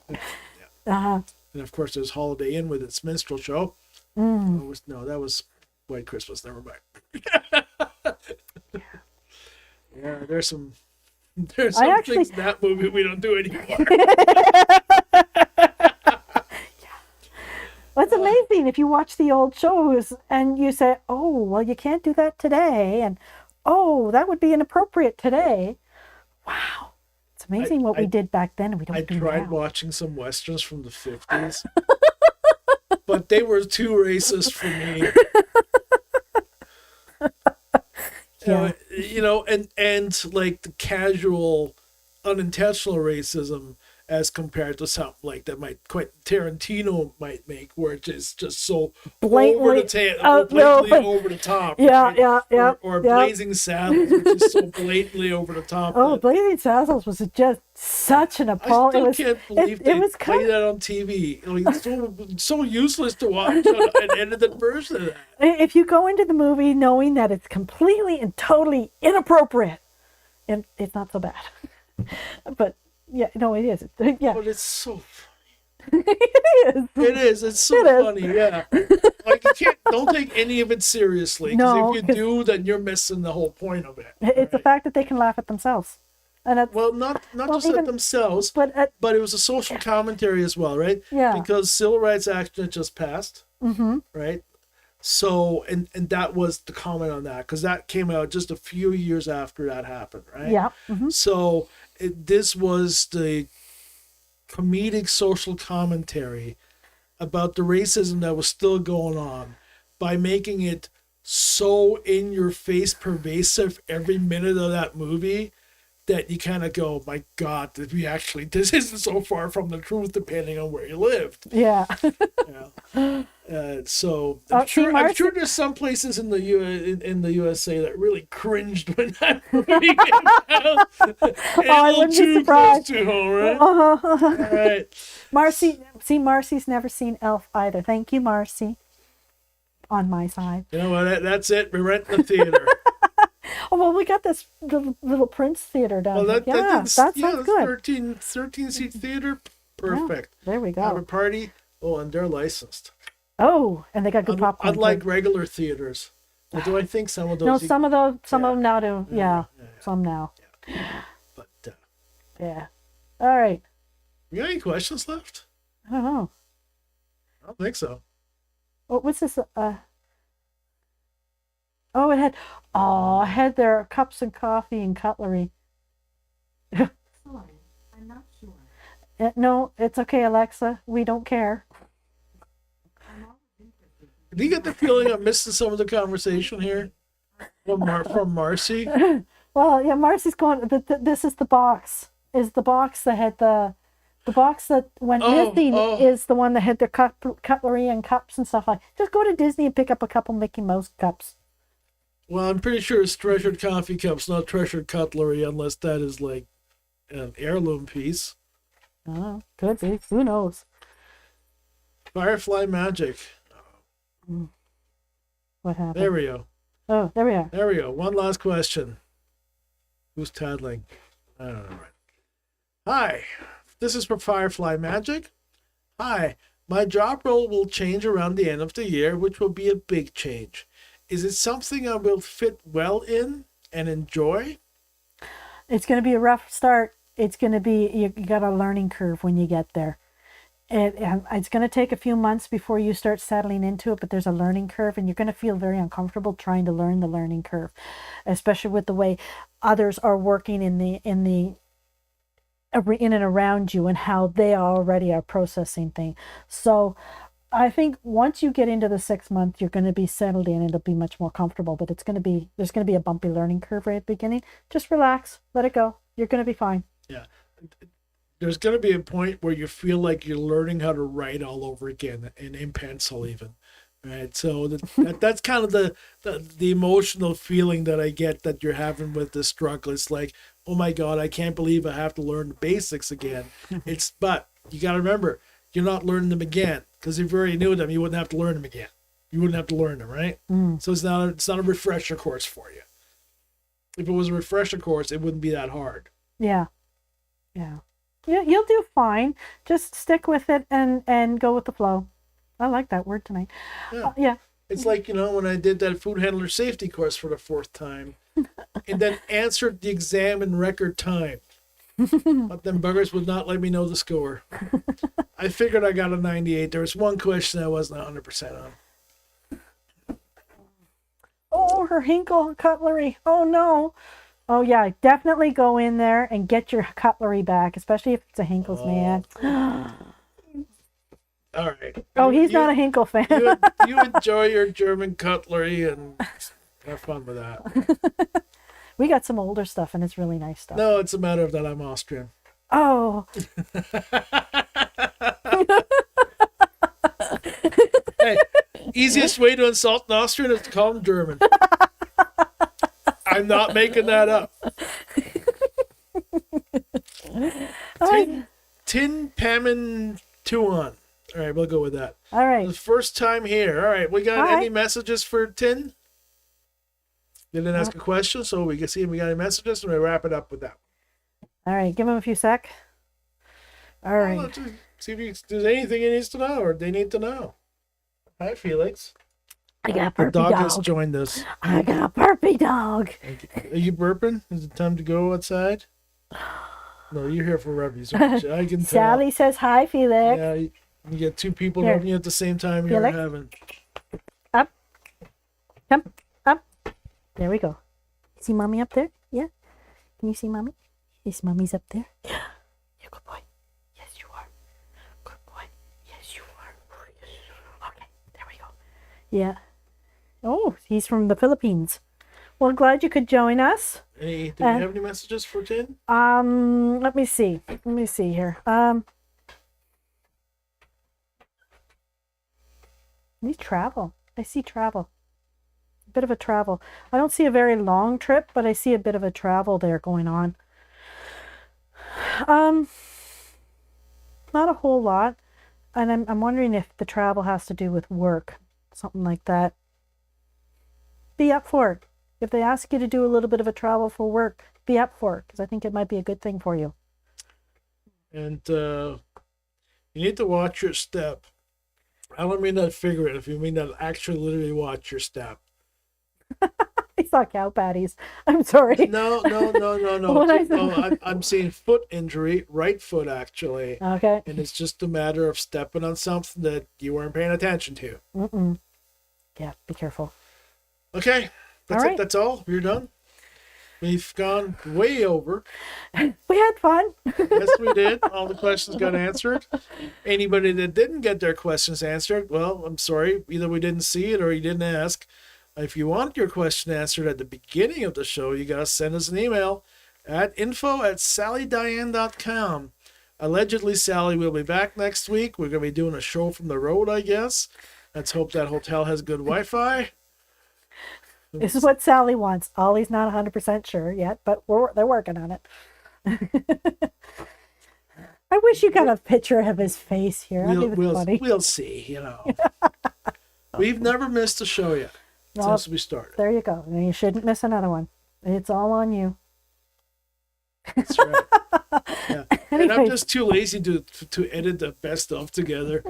A: And of course, there's Holiday Inn with its minstrel show. That was White Christmas. Never mind. Yeah, there's some things in that movie we don't do anymore.
B: Well, it's amazing if you watch the old shows and you say, "Oh, well, you can't do that today," and "Oh, that would be inappropriate today." Wow, it's amazing what we did back then, and we don't do now.
A: I tried watching some westerns from the 50s, but they were too racist for me. And like the casual, unintentional racism as compared to something like that Tarantino might make, where it's just so blatantly over the top.
B: Yeah.
A: Or Blazing Saddles, which is so blatantly over the top.
B: Oh, Blazing Saddles was just such an appall.
A: I still can't believe they play that on TV. It's so useless to watch an edited version of that.
B: If you go into the movie knowing that it's completely and totally inappropriate, and it's not so bad. But yeah, no, it is. Yeah,
A: but it's so
B: funny. It is.
A: It is. It's so funny. Yeah, like don't take any of it seriously. Because if you do, then you're missing the whole point of it.
B: It's the fact that they can laugh at themselves, and
A: not just at themselves, but it was a social commentary as well, right?
B: Yeah.
A: Because Civil Rights Act had just passed, right? So, and that was the comment on that, because that came out just a few years after that happened, right?
B: Yeah.
A: So this was the comedic social commentary about the racism that was still going on by making it so in your face pervasive every minute of that movie that you kind of go, my God, this isn't so far from the truth depending on where you lived.
B: Yeah.
A: So I'm sure there's some places in the USA that really cringed when that movie came out.
B: I wouldn't be surprised.
A: Too home, right? All right.
B: Marcy's never seen Elf either. Thank you, Marcy. On my side.
A: You know what? That's it. We rent the theater.
B: Oh, well, we got this little Prince theater down there. That sounds good.
A: 13-seat theater. Perfect.
B: Yeah, there we go.
A: Have a party. Oh, and they're licensed.
B: Oh, and they got good popcorn.
A: Unlike regular theaters. Well, do I think some of those?
B: No, some of them now do. Yeah. Some now.
A: Yeah. But
B: yeah. All right.
A: You got any questions left?
B: I don't know.
A: I don't think so.
B: What's this? It had their cups and coffee and cutlery.
C: Sorry, I'm not sure.
B: No, it's okay, Alexa. We don't care.
A: Do you get the feeling I'm missing some of the conversation here from Marcy?
B: Well, yeah, Marcy's going. This is the box. Is the box that had the box that went missing is the one that had the cutlery and cups and stuff like. Just go to Disney and pick up a couple Mickey Mouse cups.
A: Well, I'm pretty sure it's treasured coffee cups, not treasured cutlery, unless that is like an heirloom piece.
B: Oh, could be. Who knows?
A: Firefly magic.
B: What happened?
A: There we go.
B: Oh, there we are.
A: There we go. One last question. Who's tattling? I don't know. Hi, this is for Firefly Magic. Hi, my job role will change around the end of the year, which will be a big change. Is it something I will fit well in and enjoy?
B: It's going to be a rough start. It's going to be, you got a learning curve when you get there. It's going to take a few months before you start settling into it, but there's a learning curve, and you're going to feel very uncomfortable trying to learn the learning curve, especially with the way others are working in and around you and how they already are processing things. So I think once you get into the 6 month, you're going to be settled in and it'll be much more comfortable, but there's going to be a bumpy learning curve right at the beginning. Just relax, let it go. You're going to be fine.
A: Yeah. There's going to be a point where you feel like you're learning how to write all over again, and in pencil even, right? So that's kind of the emotional feeling that I get that you're having with this struggle. It's like, oh my God, I can't believe I have to learn the basics again. But you got to remember, you're not learning them again, because if you already knew them, you wouldn't have to learn them again. you wouldn't have to learn them, right? So it's not a refresher course for you. If it was a refresher course, it wouldn't be that hard.
B: Yeah. You'll do fine. Just stick with it and go with the flow. I like that word tonight.
A: Yeah.
B: Yeah.
A: It's like, when I did that food handler safety course for the 4th time and then answered the exam in record time. But them buggers would not let me know the score. I figured I got a 98. There was one question I wasn't 100% on.
B: Oh, her Hinkle cutlery. Oh, no. Oh, yeah. Definitely go in there and get your cutlery back, especially if it's a Hinkle's man.
A: All right.
B: Oh, he's not a Hinkle fan.
A: You enjoy your German cutlery and have fun with that.
B: We got some older stuff, and it's really nice stuff.
A: No, it's a matter of that I'm Austrian.
B: Oh.
A: Hey, easiest way to insult an Austrian is to call them German. I'm not making that up. Tin Pamin Tuan. All right, we'll go with that.
B: All right.
A: The first time here. All right, we got
B: All
A: any
B: right.
A: messages for Tin? Didn't ask a question, so we can see if we got any messages, and we wrap it up with that.
B: All right. Give him a few sec. All right.
A: Well, just see if there's anything he needs to know or they need to know. Hi, Felix.
B: I got a
A: The
B: burpy
A: dog
B: dog.
A: has joined us.
B: I got a burpy dog.
A: Are you burping? Is it time to go outside? No, you're here for rubbies. I can tell.
B: Sally says hi, Felix.
A: Yeah, you get 2 people
B: Here.
A: rubbing you at the same time you're
B: Felix?
A: having.
B: Up. Come. Up. There we go. See mommy up there? Yeah. Can you see mommy? Yes, mommy's up there. Yeah. You're a good boy. Yes, you are. Good boy. Yes, you are. Okay. There we go. Yeah. Oh, he's from the Philippines. Well, glad you could join us.
A: Do we have any messages for Tin?
B: Let me see. Let me see here. Need travel. I see travel. A bit of a travel. I don't see a very long trip, but I see a bit of a travel there going on. Not a whole lot. And I'm wondering if the travel has to do with work. Something like that. Be up for it. If they ask you to do a little bit of a travel for work, be up for it, because I think it might be a good thing for you.
A: And you need to watch your step. I don't mean that figurative. You mean that actually literally watch your step.
B: I saw cow patties. I'm sorry.
A: No.
B: What I said-
A: No, I'm seeing foot injury, right foot actually.
B: Okay.
A: And it's just a matter of stepping on something that you weren't paying attention to.
B: Mm-mm. Yeah, be careful.
A: Okay. That's
B: All
A: it.
B: right.
A: That's all. You're done. We've gone way over.
B: We had fun.
A: Yes, we did. All the questions got answered. Anybody that didn't get their questions answered, well, I'm sorry. Either we didn't see it or you didn't ask. If you want your question answered at the beginning of the show, you got to send us an email at info@sallydiane.com. Allegedly, Sally will be back next week. We're going to be doing a show from the road, I guess. Let's hope that hotel has good Wi-Fi.
B: This is what Sally wants. Ollie's not 100% sure yet, but they're working on it. I wish you got a picture of his face here. That'd be funny.
A: We'll see, We've never missed a show yet
B: Well,
A: since we started.
B: there you go. And you shouldn't miss another one. It's all on you.
A: That's right. Yeah. And I'm
B: Anyway.
A: just too lazy to edit the best of together.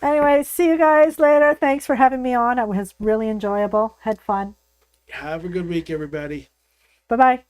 B: Anyway, see you guys later. Thanks for having me on. It was really enjoyable. Had fun.
A: Have a good week, everybody.
B: Bye-bye.